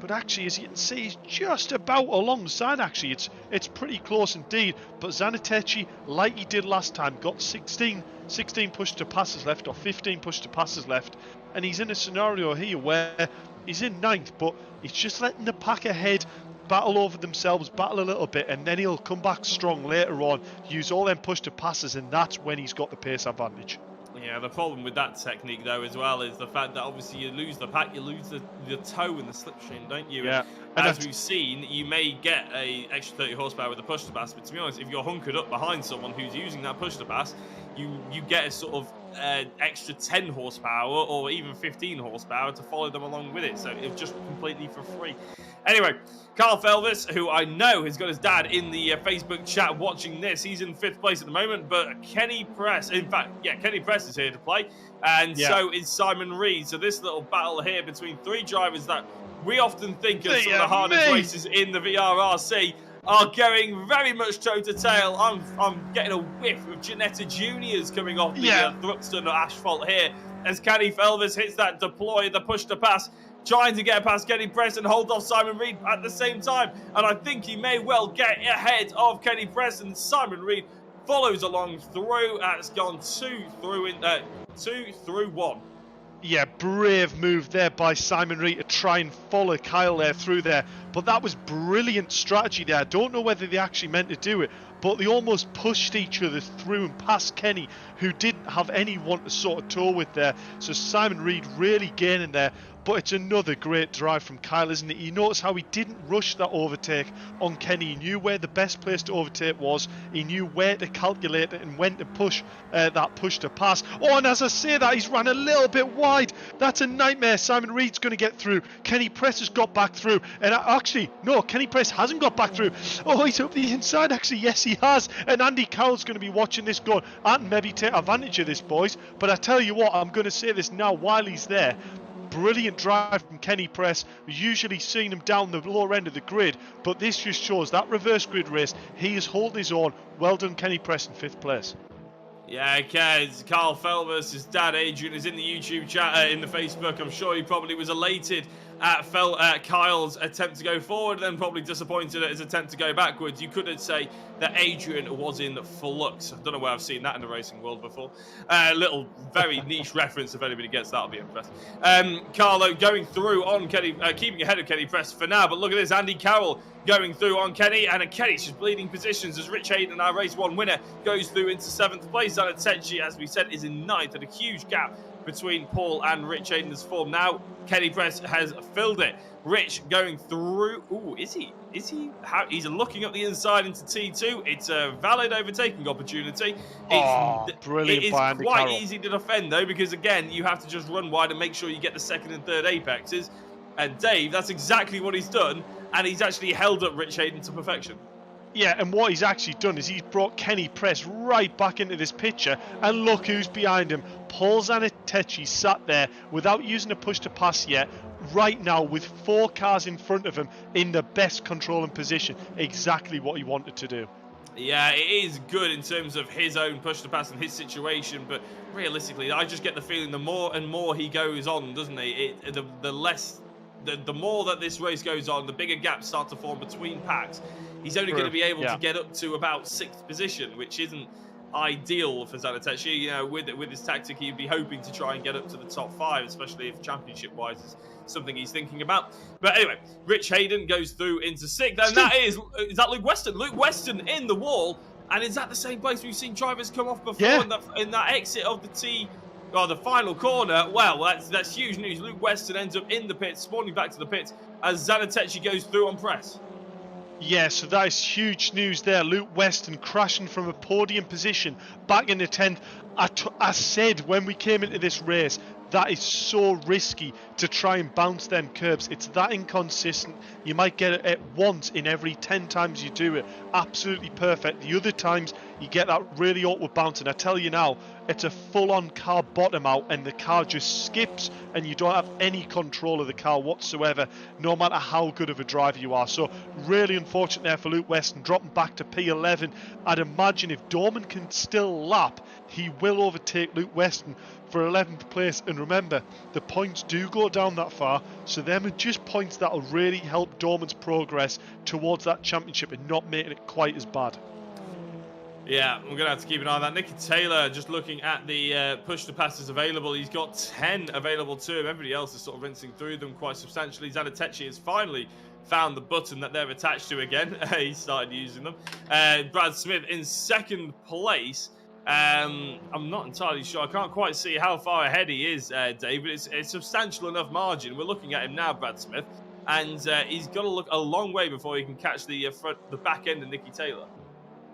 But actually, as you can see, he's just about alongside, actually. It's pretty close indeed. But Zanetechi, like he did last time, got 16 push-to-passes left, or 15 push-to-passes left. And he's in a scenario here where he's in 9th, but he's just letting the pack ahead battle over themselves, battle a little bit, and then he'll come back strong later on, use all them push-to-passes, and that's when he's got the pace advantage. Yeah, the problem with that technique, though, as well, is the fact that obviously you lose the pack, you lose the toe in the slipstream, don't you? Yeah. And as we've seen, you may get a extra 30 horsepower with a push-to-pass, but to be honest, if you're hunkered up behind someone who's using that push-to-pass, you get a sort of extra 10 horsepower or even 15 horsepower to follow them along with it. So it's just completely for free. Anyway, Carl Felvis, who I know has got his dad in the Facebook chat watching this, he's in 5th place at the moment, but Kenny Press, in fact, yeah, Kenny Press is here to play, and so is Simon Reed. So this little battle here between 3 drivers that we often think are some of the hardest races in the VRRC are going very much toe-to-tail. I'm getting a whiff of Janetta Juniors coming off the Thruxton asphalt here as Kenny Felvis hits that deploy, the push-to-pass, trying to get past Kenny Press and hold off Simon Reed at the same time. And I think he may well get ahead of Kenny Press, and Simon Reed follows along through. It's gone 2 through 1. Yeah, brave move there by Simon Reed to try and follow Kyle there through there. But that was brilliant strategy there. I don't know whether they actually meant to do it, but they almost pushed each other through and past Kenny, who didn't have anyone to sort of tow with there. So Simon Reed really gaining there. But it's another great drive from Kyle, isn't it? You notice how he didn't rush that overtake on Kenny. He knew where the best place to overtake was. He knew where to calculate it and when to push that push to pass. Oh, and as I say that, he's ran a little bit wide. That's a nightmare. Simon Reed's going to get through. Kenny Press has got back through. And actually, no, Kenny Press hasn't got back through. Oh, he's up the inside. Actually, yes, he has. And Andy Cowell's going to be watching this going, I can maybe take advantage of this, boys. But I tell you what, I'm going to say this now while he's there. Brilliant drive from Kenny Press. We've usually seen him down the lower end of the grid, but this just shows that reverse grid race, he is holding his own. Well done, Kenny Press, in 5th place. Yeah, okay. Carl Felvis, his dad Adrian, is in the YouTube chat, in the Facebook. I'm sure he probably was elated at Kyle's attempt to go forward, then probably disappointed at his attempt to go backwards. You couldn't say that Adrian was in flux. I don't know where I've seen that in the racing world before. Little, very niche reference. If anybody gets that, I'll be impressed. Carlo going through on Kenny, keeping ahead of Kenny Press for now. But look at this, Andy Carroll going through on Kenny, and Kenny's just bleeding positions as Rich Hayden, our race 1 winner, goes through into 7th place. Zanetechi, as we said, is in 9th, and a huge gap between Paul and Rich Hayden has formed now. Kenny Press has filled it. Rich going through. Ooh, is he? He's looking up the inside into T2. It's a valid overtaking opportunity. Brilliant. It is quite easy to defend, though, because, again, you have to just run wide and make sure you get the 2nd and 3rd apexes. And Dave, that's exactly what he's done, and he's actually held up Rich Hayden to perfection. Yeah, and what he's actually done is he's brought Kenny Press right back into this picture, and look who's behind him. Paul Zanetechi sat there without using a push to pass yet, right now with 4 cars in front of him in the best controlling position. Exactly what he wanted to do. Yeah, it is good in terms of his own push to pass and his situation, but realistically, I just get the feeling the more and more he goes on, doesn't he? The less the more that this race goes on, the bigger gaps start to form between packs. He's only going to be able to get up to about 6th position, which isn't ideal for Zanetecchi. You know, with his tactic, he'd be hoping to try and get up to the top 5, especially if championship-wise is something he's thinking about. But anyway, Rich Hayden goes through into 6th, and that is that Luke Weston? Luke Weston in the wall, and is that the same place we've seen drivers come off before in that exit of the final corner? Well, that's huge news. Luke Weston ends up in the pits, spawning back to the pits as Zanetecchi goes through on press. Yeah, so that is huge news there. Luke Weston crashing from a podium position back in the 10th. I said when we came into this race, that is so risky to try and bounce them curbs. It's that inconsistent. You might get it at once in every 10 times you do it. Absolutely perfect. The other times you get that really awkward bounce. And I tell you now, it's a full-on car bottom out and the car just skips and you don't have any control of the car whatsoever, no matter how good of a driver you are. So really unfortunate there for Luke Weston, dropping back to P11. I'd imagine if Dorman can still lap, he will overtake Luke Weston for 11th place. And remember, the points do go down that far, so them are just points that will really help Dorman's progress towards that championship and not making it quite as bad. Yeah, we're going to have to keep an eye on that. Nicky Taylor, just looking at the push-to-passes available, he's got 10 available to him. Everybody else is sort of rinsing through them quite substantially. Zanetecchi has finally found the button that they're attached to again. He started using them. Brad Smith in 2nd place. I'm not entirely sure. I can't quite see how far ahead he is, Dave, but it's a substantial enough margin. We're looking at him now, Brad Smith, and he's got to look a long way before he can catch the back end of Nicky Taylor.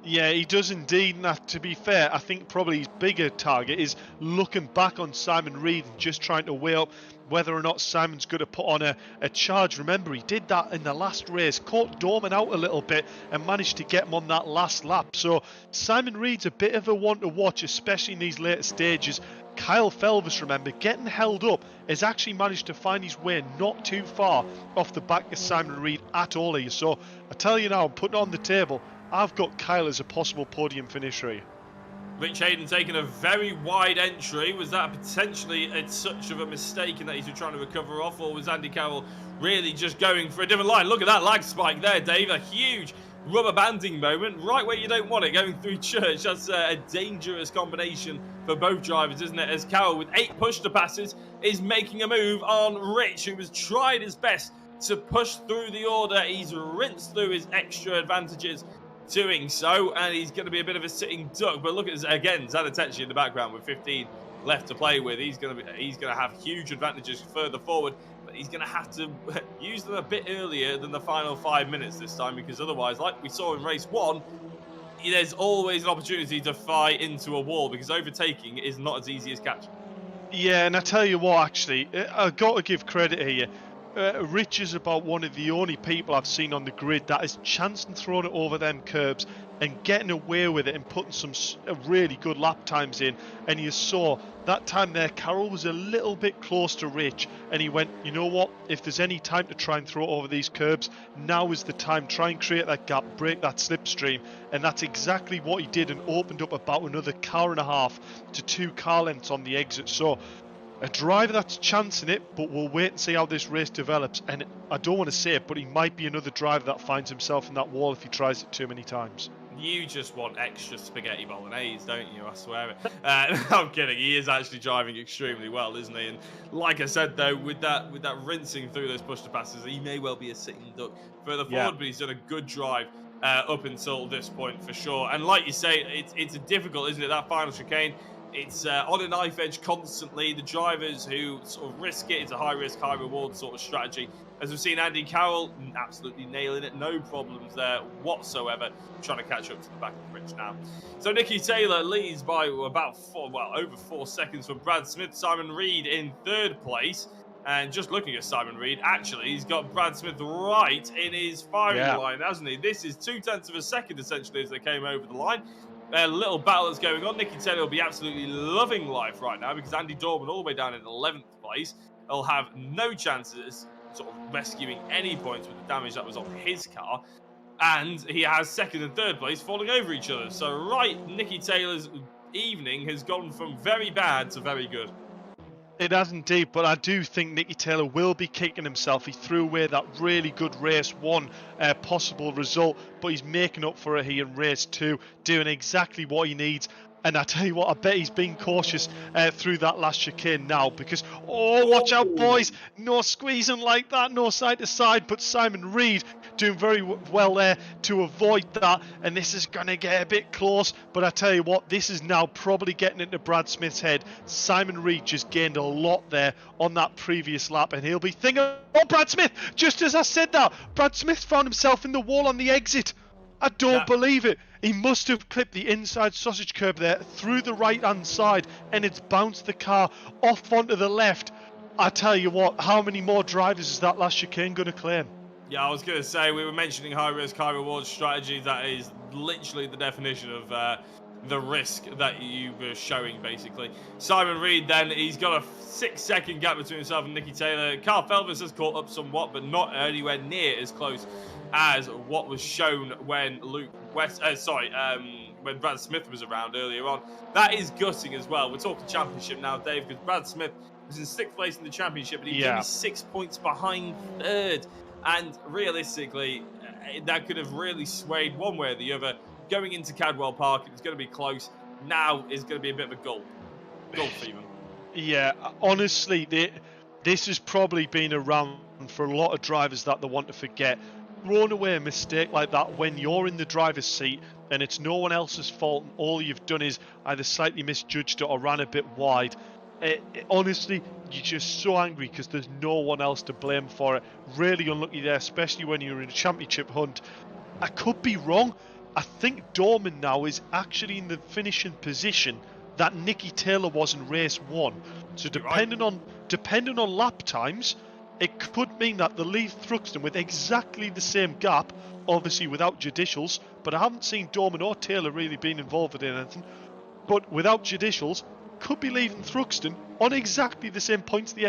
Yeah, he does indeed. And to be fair, I think probably his bigger target is looking back on Simon Reed and just trying to weigh up whether or not Simon's going to put on a charge. Remember, he did that in the last race, caught Dorman out a little bit and managed to get him on that last lap. So Simon Reed's a bit of a one to watch, especially in these later stages. Kyle Felvis, remember, getting held up, has actually managed to find his way not too far off the back of Simon Reed at all here. So I tell you now, I'm putting it on the table, I've got Kyle as a possible podium finisher here. Rich Hayden taking a very wide entry. Was that potentially such of a mistake in that he's trying to recover off, or was Andy Carroll really just going for a different line? Look at that lag spike there, Dave. A huge rubber banding moment, right where you don't want it, going through Church. That's a dangerous combination for both drivers, isn't it? As Carroll, with 8 push-to-passes, is making a move on Rich, who has tried his best to push through the order. He's rinsed through his extra advantages doing so, and he's going to be a bit of a sitting duck. But look at this again, Zanetecchi in the background with 15 left to play with. He's going to have huge advantages further forward, but he's going to have to use them a bit earlier than the final 5 minutes this time, because otherwise, like we saw in race 1, there's always an opportunity to fly into a wall, because overtaking is not as easy as catching. Yeah, and I tell you what, actually, I've got to give credit here. Rich is about one of the only people I've seen on the grid that has chanced and thrown it over them curbs and getting away with it and putting some really good lap times in. And you saw that time there, Carroll was a little bit close to Rich, and he went, you know what, if there's any time to try and throw it over these curbs, now is the time. Try and create that gap, break that slipstream. And that's exactly what he did, and opened up about another car and a half to 2 car lengths on the exit. So a driver that's chancing it, but we'll wait and see how this race develops. And I don't want to say it, but he might be another driver that finds himself in that wall if he tries it too many times. You just want extra spaghetti bolognese, don't you? I swear it. I'm kidding. He is actually driving extremely well, isn't he? And like I said, though, with that rinsing through those push-to-passes, he may well be a sitting duck further forward, but he's done a good drive up until this point for sure. And like you say, it's difficult, isn't it? That final chicane. It's on a knife edge constantly. The drivers who sort of risk it, it's a high risk, high reward sort of strategy. As we've seen Andy Carroll absolutely nailing it, no problems there whatsoever, trying to catch up to the back of the bridge now. So Nicky Taylor leads by about over 4 seconds from Brad Smith. Simon Reed in 3rd place. And just looking at Simon Reed, actually, he's got Brad Smith right in his firing line, hasn't he? This is 0.2 of a second, essentially, as they came over the line. A little battle that's going on. Nicky Taylor will be absolutely loving life right now, because Andy Dorman, all the way down in 11th place, will have no chances sort of rescuing any points with the damage that was on his car. And he has 2nd and 3rd place falling over each other. So Nicky Taylor's evening has gone from very bad to very good. It has indeed, but I do think Nicky Taylor will be kicking himself. He threw away that really good race one possible result, but he's making up for it here in race two, doing exactly what he needs. And I tell you what, I bet he's been cautious through that last chicane now because, oh, watch out, boys. No squeezing like that, no side to side, but Simon Reed doing very well there to avoid that. And this is going to get a bit close, but I tell you what, this is now probably getting into Brad Smith's head. Simon Reed just gained a lot there on that previous lap, and he'll be thinking, oh, Brad Smith, just as I said that, Brad Smith found himself in the wall on the exit. I don't believe it. He must have clipped the inside sausage curb there through the right-hand side, and it's bounced the car off onto the left. I tell you what, how many more drivers is that last chicane going to claim? Yeah, I was going to say, we were mentioning high-risk, high-reward strategy. That is literally the definition of the risk that you were showing, basically. Simon Reed, then, he's got a 6-second gap between himself and Nicky Taylor. Carl Felvis has caught up somewhat, but not anywhere near as close as what was shown when when Brad Smith was around earlier on. That is gutting as well. We're talking championship now, Dave, because Brad Smith was in 6th place in the championship, and he's only 6 points behind 3rd. And realistically, that could have really swayed one way or the other. Going into Cadwell Park, it's going to be close. Now is going to be a bit of a gulp even. Yeah, honestly, this has probably been around for a lot of drivers that they want to forget. Throwing away a mistake like that when you're in the driver's seat and it's no one else's fault, and all you've done is either slightly misjudged it or ran a bit wide. Honestly, you're just so angry because there's no one else to blame for it. Really unlucky there, especially when you're in a championship hunt. I could be wrong. I think Dorman now is actually in the finishing position that Nicky Taylor was in race one. So depending on lap times, it could mean that they leave Thruxton with exactly the same gap, obviously without judicials, but I haven't seen Dorman or Taylor really being involved in anything. But without judicials, could be leaving Thruxton on exactly the same points they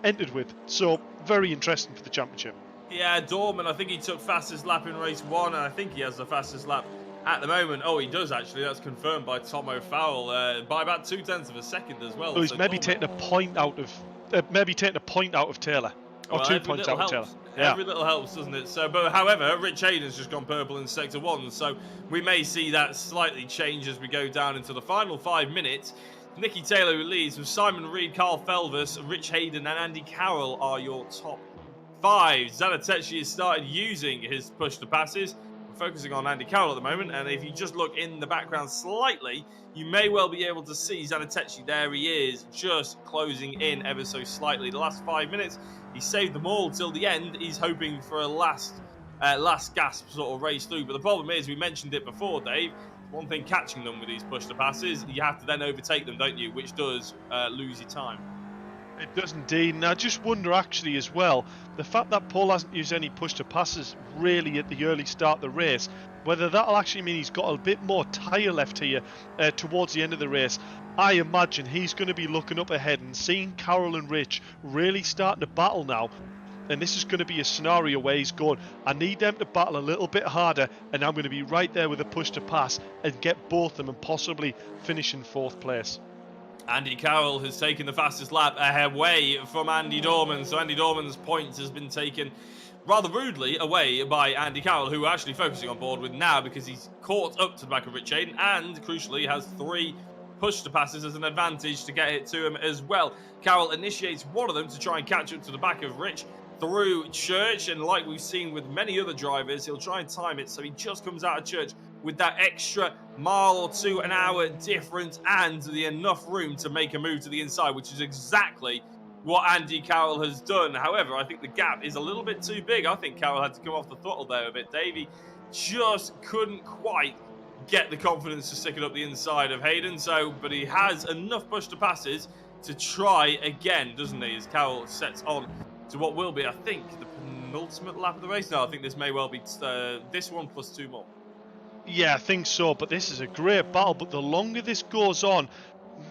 ended with. So very interesting for the championship. Yeah, Dorman, I think he took fastest lap in race one, and I think he has the fastest lap at the moment. Oh, he does actually. That's confirmed by Tom O'Farrell by about 0.2 of a second as well. So he's maybe taking a point out of Taylor. Or well, 2 points out of Taylor. Yeah. Every little helps, doesn't it? So, but however, Rich Hayden's just gone purple in sector 1, so we may see that slightly change as we go down into the final 5 minutes. Nicky Taylor, who leads, with Simon Reed, Carl Felvis, Rich Hayden, and Andy Carroll are your top 5. Zanatechi has started using his push to passes. We're focusing on Andy Carroll at the moment, and if you just look in the background slightly, you may well be able to see Zanatechi. There he is, just closing in ever so slightly. The last 5 minutes, he saved them all till the end. He's hoping for a last gasp sort of race through. But the problem is, we mentioned it before, Dave, one thing catching them with these push to passes, you have to then overtake them, don't you? Which does lose your time. It does indeed, and I just wonder actually as well, the fact that Paul hasn't used any push to passes really at the early start of the race, whether that'll actually mean he's got a bit more tyre left here towards the end of the race. I imagine he's going to be looking up ahead and seeing Carroll and Rich really starting to battle now. And this is going to be a scenario where he's going, I need them to battle a little bit harder, and I'm going to be right there with a push to pass and get both of them and possibly finish in 4th place. Andy Carroll has taken the fastest lap away from Andy Dorman. So Andy Dorman's points has been taken rather rudely away by Andy Carroll, who we're actually focusing on board with now because he's caught up to the back of Rich Hayden and, crucially, has 3 push to passes as an advantage to get it to him as well. Carroll initiates one of them to try and catch up to the back of Rich through Church, and like we've seen with many other drivers, he'll try and time it so he just comes out of Church with that extra mile or 2 an hour difference and the enough room to make a move to the inside, which is exactly what Andy Carroll has done. However, I think the gap is a little bit too big. I think Carroll had to come off the throttle there a bit. Davey just couldn't quite get the confidence to stick it up the inside of Hayden, but he has enough push to passes to try again, doesn't he, as Carroll sets on to what will be, I think, the penultimate lap of the race. No, I think this may well be this one plus 2 more. Yeah, I think so, but this is a great battle. But the longer this goes on,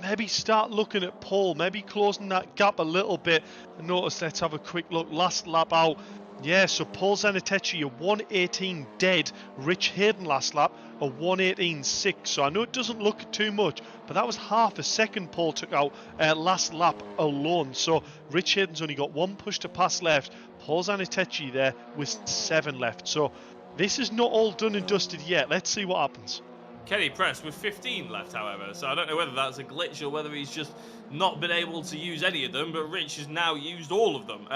maybe start looking at Paul, maybe closing that gap a little bit. And notice, let's have a quick look. Last lap out, Yeah, so Paul Zanetechi, a 1:18 dead. Rich Hayden last lap, a 1:18.6. So I know it doesn't look too much, but that was half a second Paul took out last lap alone. So Rich Hayden's only got 1 push to pass left. Paul Zanetechi there with 7 left. So this is not all done and dusted yet. Let's see what happens. Kenny Press with 15 left, however, so I don't know whether that's a glitch or whether he's just not been able to use any of them, but Rich has now used all of them.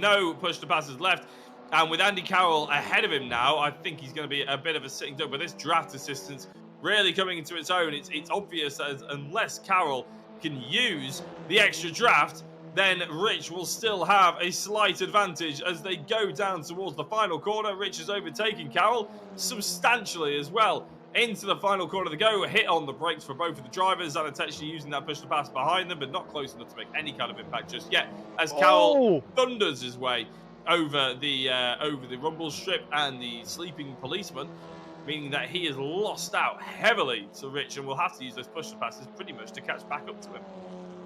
No push to passes left, and with Andy Carroll ahead of him now, I think he's going to be a bit of a sitting duck, but this draft assistance really coming into its own. It's obvious that unless Carroll can use the extra draft, then Rich will still have a slight advantage as they go down towards the final corner. Rich is overtaking Carroll substantially as well. Into the final corner they go, hit on the brakes for both of the drivers. Zanetechi using that push to pass behind them, but not close enough to make any kind of impact just yet. As Carroll thunders his way over the rumble strip and the sleeping policeman, meaning that he has lost out heavily to Rich and will have to use those push to passes pretty much to catch back up to him.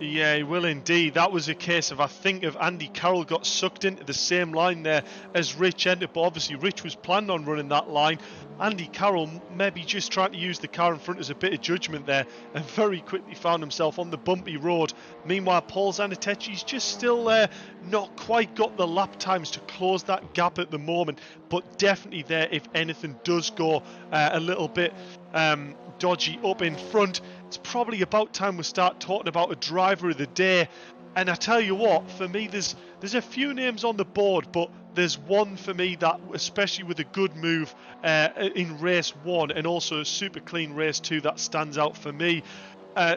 Yeah, he will indeed. That was a case of, I think, of Andy Carroll got sucked into the same line there as Rich ended, but obviously Rich was planning on running that line. Andy Carroll maybe just trying to use the car in front as a bit of judgment there and very quickly found himself on the bumpy road. Meanwhile, Paul Zanetechi's just still not quite got the lap times to close that gap at the moment, but definitely there if anything does go a little bit dodgy up in front. It's probably about time we start talking about a driver of the day. And I tell you what, for me, there's a few names on the board, but there's one for me that, especially with a good move in race 1 and also a super clean race 2, that stands out for me.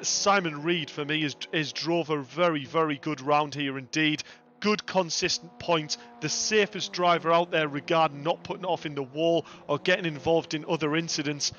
Simon Reed, for me, is drove a very, very good round here indeed. Good consistent points, the safest driver out there regarding not putting off in the wall or getting involved in other incidents.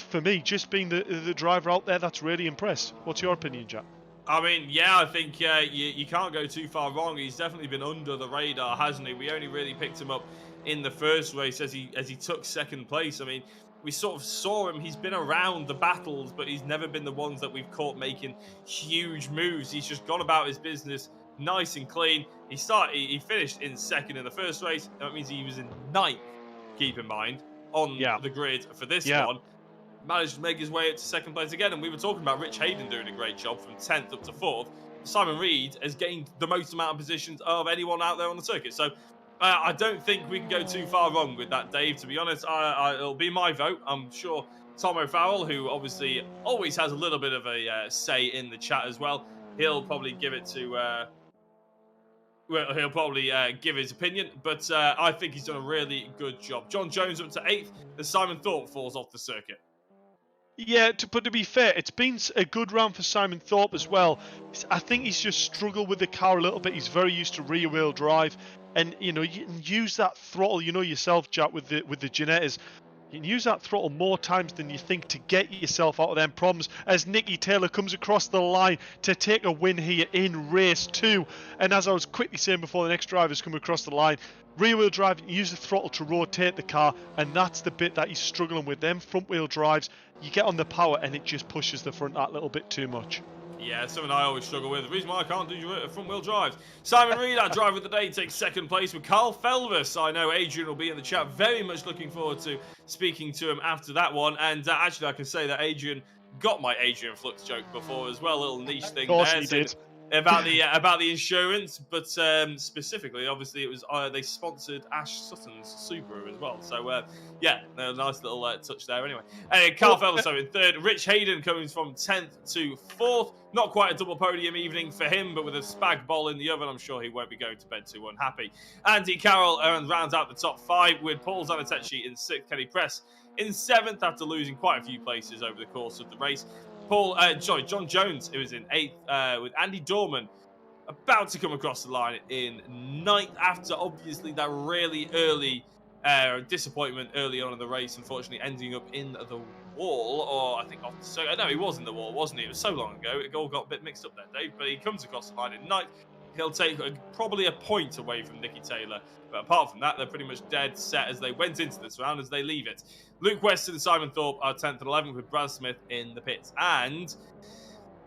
For me, just being the driver out there that's really impressed. What's your opinion, Jack? I mean, yeah, I think you can't go too far wrong. He's definitely been under the radar, hasn't he? We only really picked him up in the first race as he took second place. I mean, we sort of saw him. He's been around the battles, but he's never been the ones that we've caught making huge moves. He's just gone about his business nice and clean. He finished in second in the first race. That means he was in ninth, keep in mind, on the grid for this one. Managed to make his way up to second place again, and we were talking about Rich Hayden doing a great job from 10th up to 4th. Simon Reed has gained the most amount of positions of anyone out there on the circuit, so I don't think we can go too far wrong with that, Dave. To be honest, it'll be my vote. I'm sure Tom O'Farrell, who obviously always has a little bit of a say in the chat as well, he'll probably give it to he'll probably give his opinion, but I think he's done a really good job. John Jones up to 8th, and Simon Thorpe falls off the circuit. Yeah, but to be fair, it's been a good round for Simon Thorpe as well. I think he's just struggled with the car a little bit. He's very used to rear-wheel drive, and you can use that throttle. You know yourself, Jack, with the Ginettas. You can use that throttle more times than you think to get yourself out of them problems, as Nicky Taylor comes across the line to take a win here in race 2. And as I was quickly saying before the next drivers come across the line, rear-wheel drive, you use the throttle to rotate the car, and that's the bit that he's struggling with. Them front-wheel drives, you get on the power and it just pushes the front that little bit too much. Yeah, something I always struggle with. The reason why I can't do front-wheel drives. Simon Reed, our driver of the day, takes second place with Carl Felvis. I know Adrian will be in the chat. Very much looking forward to speaking to him after that one. And actually, I can say that Adrian got my Adrian Flux joke before as well. A little niche thing there. Of course he did. About the insurance, but specifically, obviously, it was they sponsored Ash Sutton's Subaru as well. So yeah, a nice little touch there. Anyway, Carl Felvis in 3rd, Rich Hayden coming from 10th to 4th. Not quite a double podium evening for him, but with a spag bol in the oven, I'm sure he won't be going to bed too unhappy. Andy Carroll rounds out the top 5 with Paul Zanetechi in 6th, Kenny Press in 7th after losing quite a few places over the course of the race. John Jones, who was in 8th, with Andy Dorman about to come across the line in 9th after obviously that really early disappointment early on in the race, unfortunately ending up in the wall, or I think off the circuit. No, he was in the wall, wasn't he? It was so long ago, it all got a bit mixed up there, Dave, but he comes across the line in 9th. He'll take probably a point away from Nicky Taylor. But apart from that, they're pretty much dead set as they went into this round as they leave it. Luke Weston and Simon Thorpe are 10th and 11th with Brad Smith in the pits. And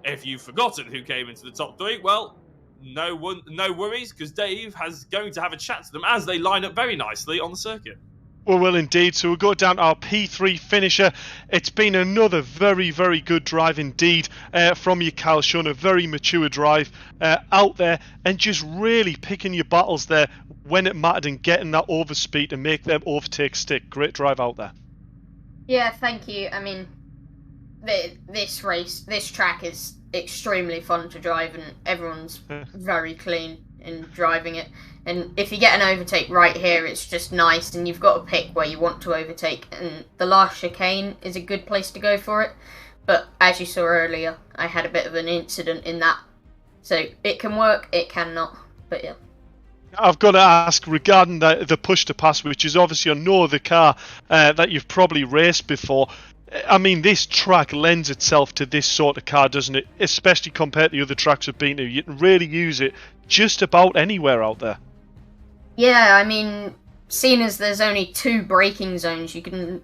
if you've forgotten who came into the top 3, well, no worries, because Dave is going to have a chat to them as they line up very nicely on the circuit. Well, indeed. So we'll go down to our P3 finisher. It's been another very, very good drive indeed from you, Cal. Showing a very mature drive out there and just really picking your battles there when it mattered and getting that overspeed to make them overtakes stick. Great drive out there. Yeah, thank you. I mean, this track is extremely fun to drive and everyone's very clean in driving it. And if you get an overtake right here, it's just nice, and you've got to pick where you want to overtake. And the last chicane is a good place to go for it. But as you saw earlier, I had a bit of an incident in that. So it can work, it cannot. But yeah. I've got to ask regarding the push to pass, which is obviously on no other car that you've probably raced before. I mean, this track lends itself to this sort of car, doesn't it? Especially compared to the other tracks we've been to. You can really use it just about anywhere out there. Yeah, I mean, seeing as there's only 2 braking zones, you can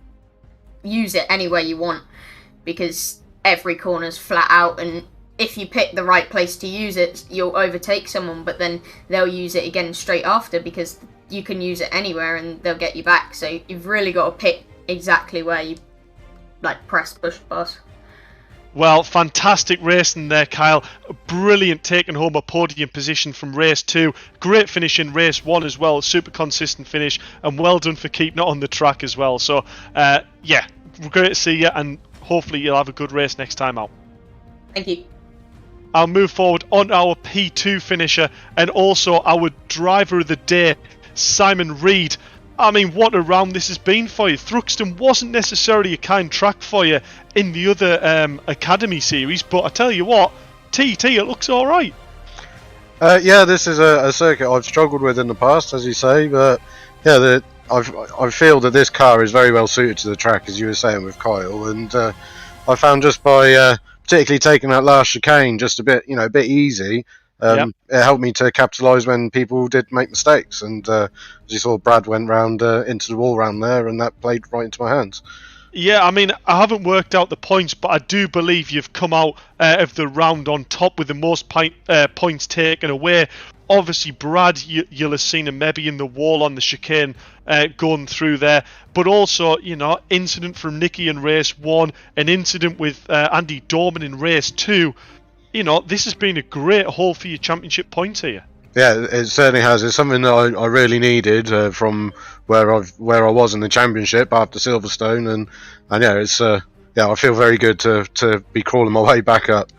use it anywhere you want because every corner's flat out, and if you pick the right place to use it, you'll overtake someone, but then they'll use it again straight after because you can use it anywhere and they'll get you back. So you've really got to pick exactly where you press push pass. Well, fantastic racing there, Kyle. Brilliant taking home a podium position from race 2. Great finish in race 1 as well. Super consistent finish, and well done for keeping it on the track as well. So, yeah, great to see you, and hopefully you'll have a good race next time out. Thank you. I'll move forward on our P2 finisher and also our driver of the day, Simon Reed. I mean, what a round this has been for you. Thruxton wasn't necessarily a kind track for you in the other Academy series, but I tell you what, TT, it looks alright. Yeah, this is a circuit I've struggled with in the past, as you say, but yeah, I feel that this car is very well suited to the track, as you were saying with Kyle, and I found just by particularly taking that last chicane just a bit easy, it helped me to capitalise when people did make mistakes, and as you saw, Brad went round into the wall round there, and that played right into my hands. Yeah, I mean, I haven't worked out the points, but I do believe you've come out of the round on top with the most points taken away. Obviously, Brad, you'll have seen him maybe in the wall on the chicane going through there. But also, incident from Nicky in race 1, an incident with Andy Dorman in race 2. This has been a great haul for your championship points here. Yeah, it certainly has. It's something that I really needed from where I was in the championship after Silverstone, and yeah, it's I feel very good to be crawling my way back up.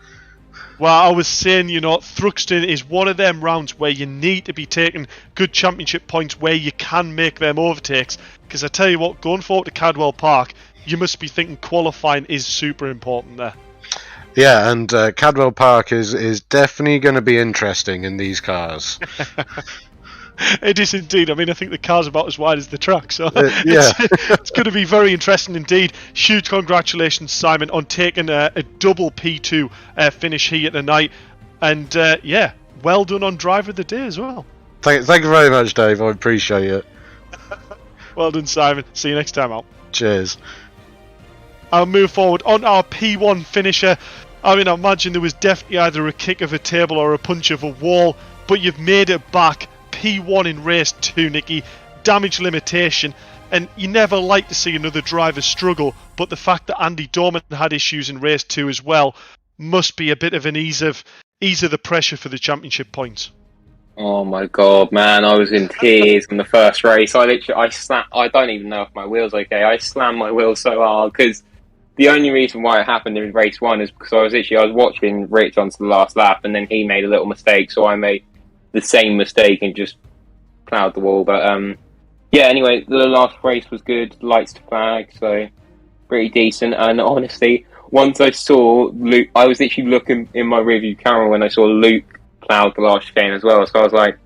Well, I was saying, Thruxton is one of them rounds where you need to be taking good championship points where you can make them overtakes. Because I tell you what, going forward to Cadwell Park, you must be thinking qualifying is super important there. Yeah, and Cadwell Park is definitely going to be interesting in these cars. It is indeed. I mean, I think the car's about as wide as the track, so yeah. it's going to be very interesting indeed. Huge congratulations, Simon, on taking a double P2 finish here tonight. And yeah, well done on driver of the day as well. Thank you very much, Dave. I appreciate it. Well done, Simon. See you next time out. Cheers. I'll move forward on our P1 finisher. I mean, I imagine there was definitely either a kick of a table or a punch of a wall, but you've made it back. P1 in race 2, Nicky. Damage limitation, and you never like to see another driver struggle, but the fact that Andy Dorman had issues in race 2 as well must be a bit of an ease of the pressure for the championship points. Oh my god, man, I was in tears in the first race. I don't even know if my wheel's okay. I slammed my wheel so hard because the only reason why it happened in race 1 is because I was watching Rich onto the last lap, and then he made a little mistake, so I made the same mistake and just ploughed the wall. But yeah, anyway, the last race was good, lights to flag, so pretty decent. And honestly, once I saw Luke, I was literally looking in my rearview camera when I saw Luke ploughed the last chicane as well, so I was like,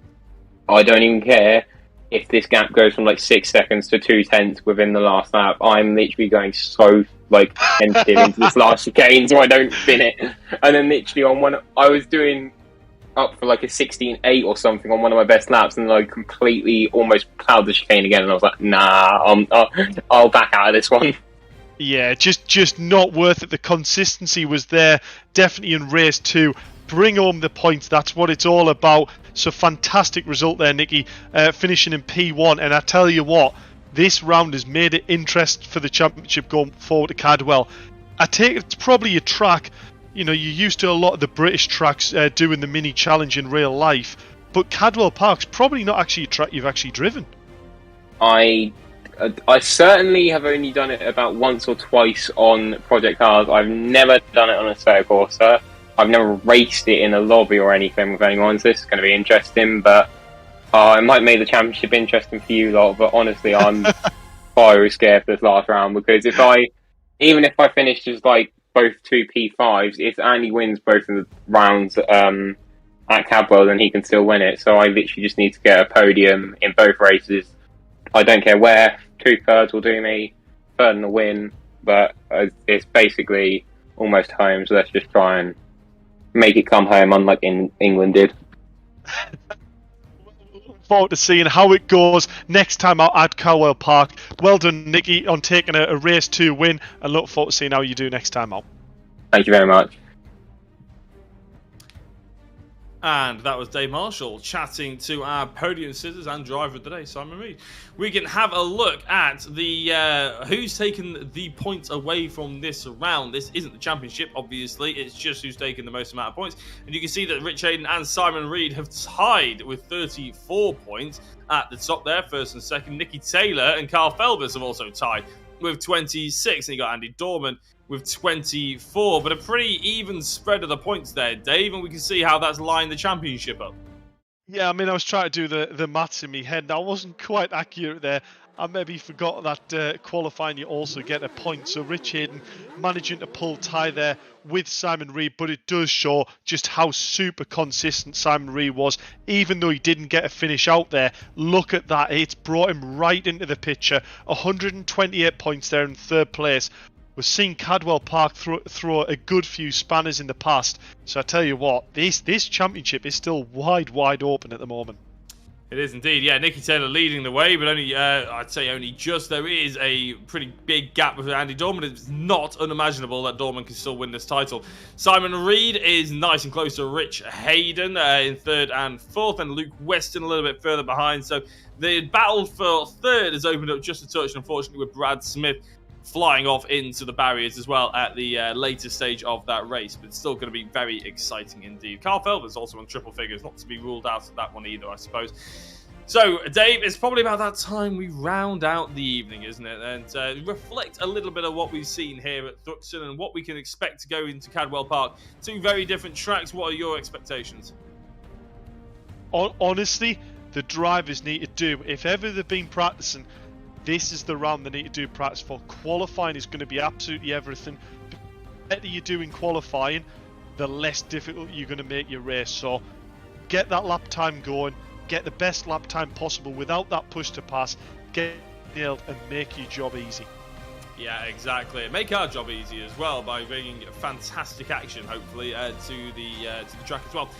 I don't even care if this gap goes from 6 seconds to 2/10 within the last lap. I'm literally going so tentative into this last chicane so I don't spin it. And then literally on one, I was doing up for a 16.8 or something on one of my best laps, and I completely almost ploughed the chicane again, and I was like, nah, I'll back out of this one. Yeah, just not worth it. The consistency was there, definitely in race 2. bring home the points. That's what it's all about. So fantastic result there, Nicky, finishing in P1. And I tell you what, this round has made it interest for the championship going forward to Cadwell. I take it's probably a track, you know, you're used to a lot of the British tracks doing the mini challenge in real life, but Cadwell Park's probably not actually a track you've actually driven. I certainly have only done it about once or twice on Project Cars. I've never done it on a Assetto Corsa. I've never raced it in a lobby or anything with anyone, so this is going to be interesting, but it might make the championship interesting for you lot, but honestly, I'm fiery scared for this last round, because even if I finish just like both 2 P5s, if Andy wins both of the rounds at Cadwell, then he can still win it. So I literally just need to get a podium in both races. I don't care where, 2 thirds will do me, third in the win, but it's basically almost home, so let's just try and make it come home, unlike England did. Forward to seeing how it goes next time out at Cadwell Park. Well done, Nicky, on taking a race 2 win, and look forward to seeing how you do next time out. Thank you very much. And that was Dave Marshall chatting to our podium sitters and driver of the day, Simon Reed. We can have a look at the who's taken the points away from this round. This isn't the championship, obviously. It's just who's taken the most amount of points. And you can see that Rich Hayden and Simon Reed have tied with 34 points at the top there, first and second. Nicky Taylor and Carl Felbers have also tied with 26. And you got Andy Dorman with 24, but a pretty even spread of the points there, Dave, and we can see how that's lined the championship up. Yeah, I mean, I was trying to do the maths in my head, and I wasn't quite accurate there. I maybe forgot that qualifying you also get a point. So Rich Hayden managing to pull tie there with Simon Reed, but it does show just how super consistent Simon Reed was, even though he didn't get a finish out there. Look at that, it's brought him right into the picture. 128 points there in third place. We've seen Cadwell Park throw a good few spanners in the past, so I tell you what, this championship is still wide open at the moment. It is indeed, yeah. Nicky Taylor leading the way, but only, I'd say only just. There is a pretty big gap with Andy Dorman. It's not unimaginable that Dorman can still win this title. Simon Reed is nice and close to Rich Hayden in third and fourth, and Luke Weston a little bit further behind. So the battle for third has opened up just a touch, unfortunately, with Brad Smith flying off into the barriers as well at the later stage of that race, but it's still going to be very exciting indeed. Carl Felbers also on triple figures, not to be ruled out of that one either, I suppose. So, Dave, it's probably about that time we round out the evening, isn't it? And reflect a little bit of what we've seen here at Thruxton and what we can expect to go into Cadwell Park. 2 very different tracks. What are your expectations? Honestly, the drivers need to do, if ever they've been practicing, this is the round they need to do practice for. Qualifying is going to be absolutely everything. The better you do in qualifying, the less difficult you're going to make your race. So get that lap time going, get the best lap time possible without that push to pass, get nailed and make your job easy. Yeah, exactly. Make our job easy as well by bringing fantastic action, hopefully, to the track as well.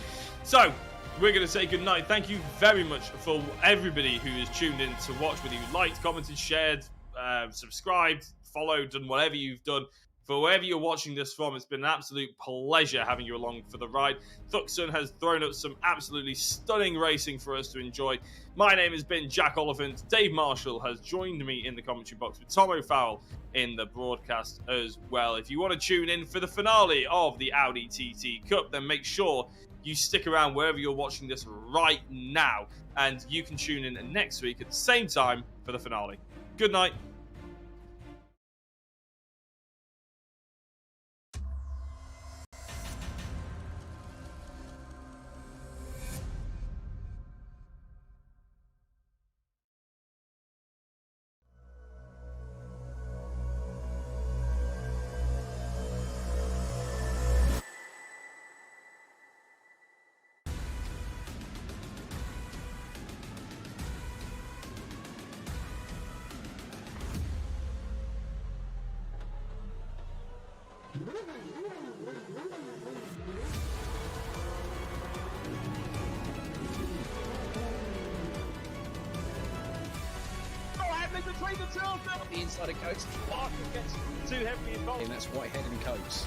So, we're going to say goodnight. Thank you very much for everybody who has tuned in to watch, whether you liked, commented, shared, subscribed, followed, and whatever you've done. For wherever you're watching this from, it's been an absolute pleasure having you along for the ride. Thruxton has thrown up some absolutely stunning racing for us to enjoy. My name has been Jack Oliphant. Dave Marshall has joined me in the commentary box with Tom O'Farrell in the broadcast as well. If you want to tune in for the finale of the Audi TT Cup, then make sure you stick around wherever you're watching this right now, and you can tune in next week at the same time for the finale. Good night. The inside of coats. Parker gets too heavily involved. And that's white head and coats.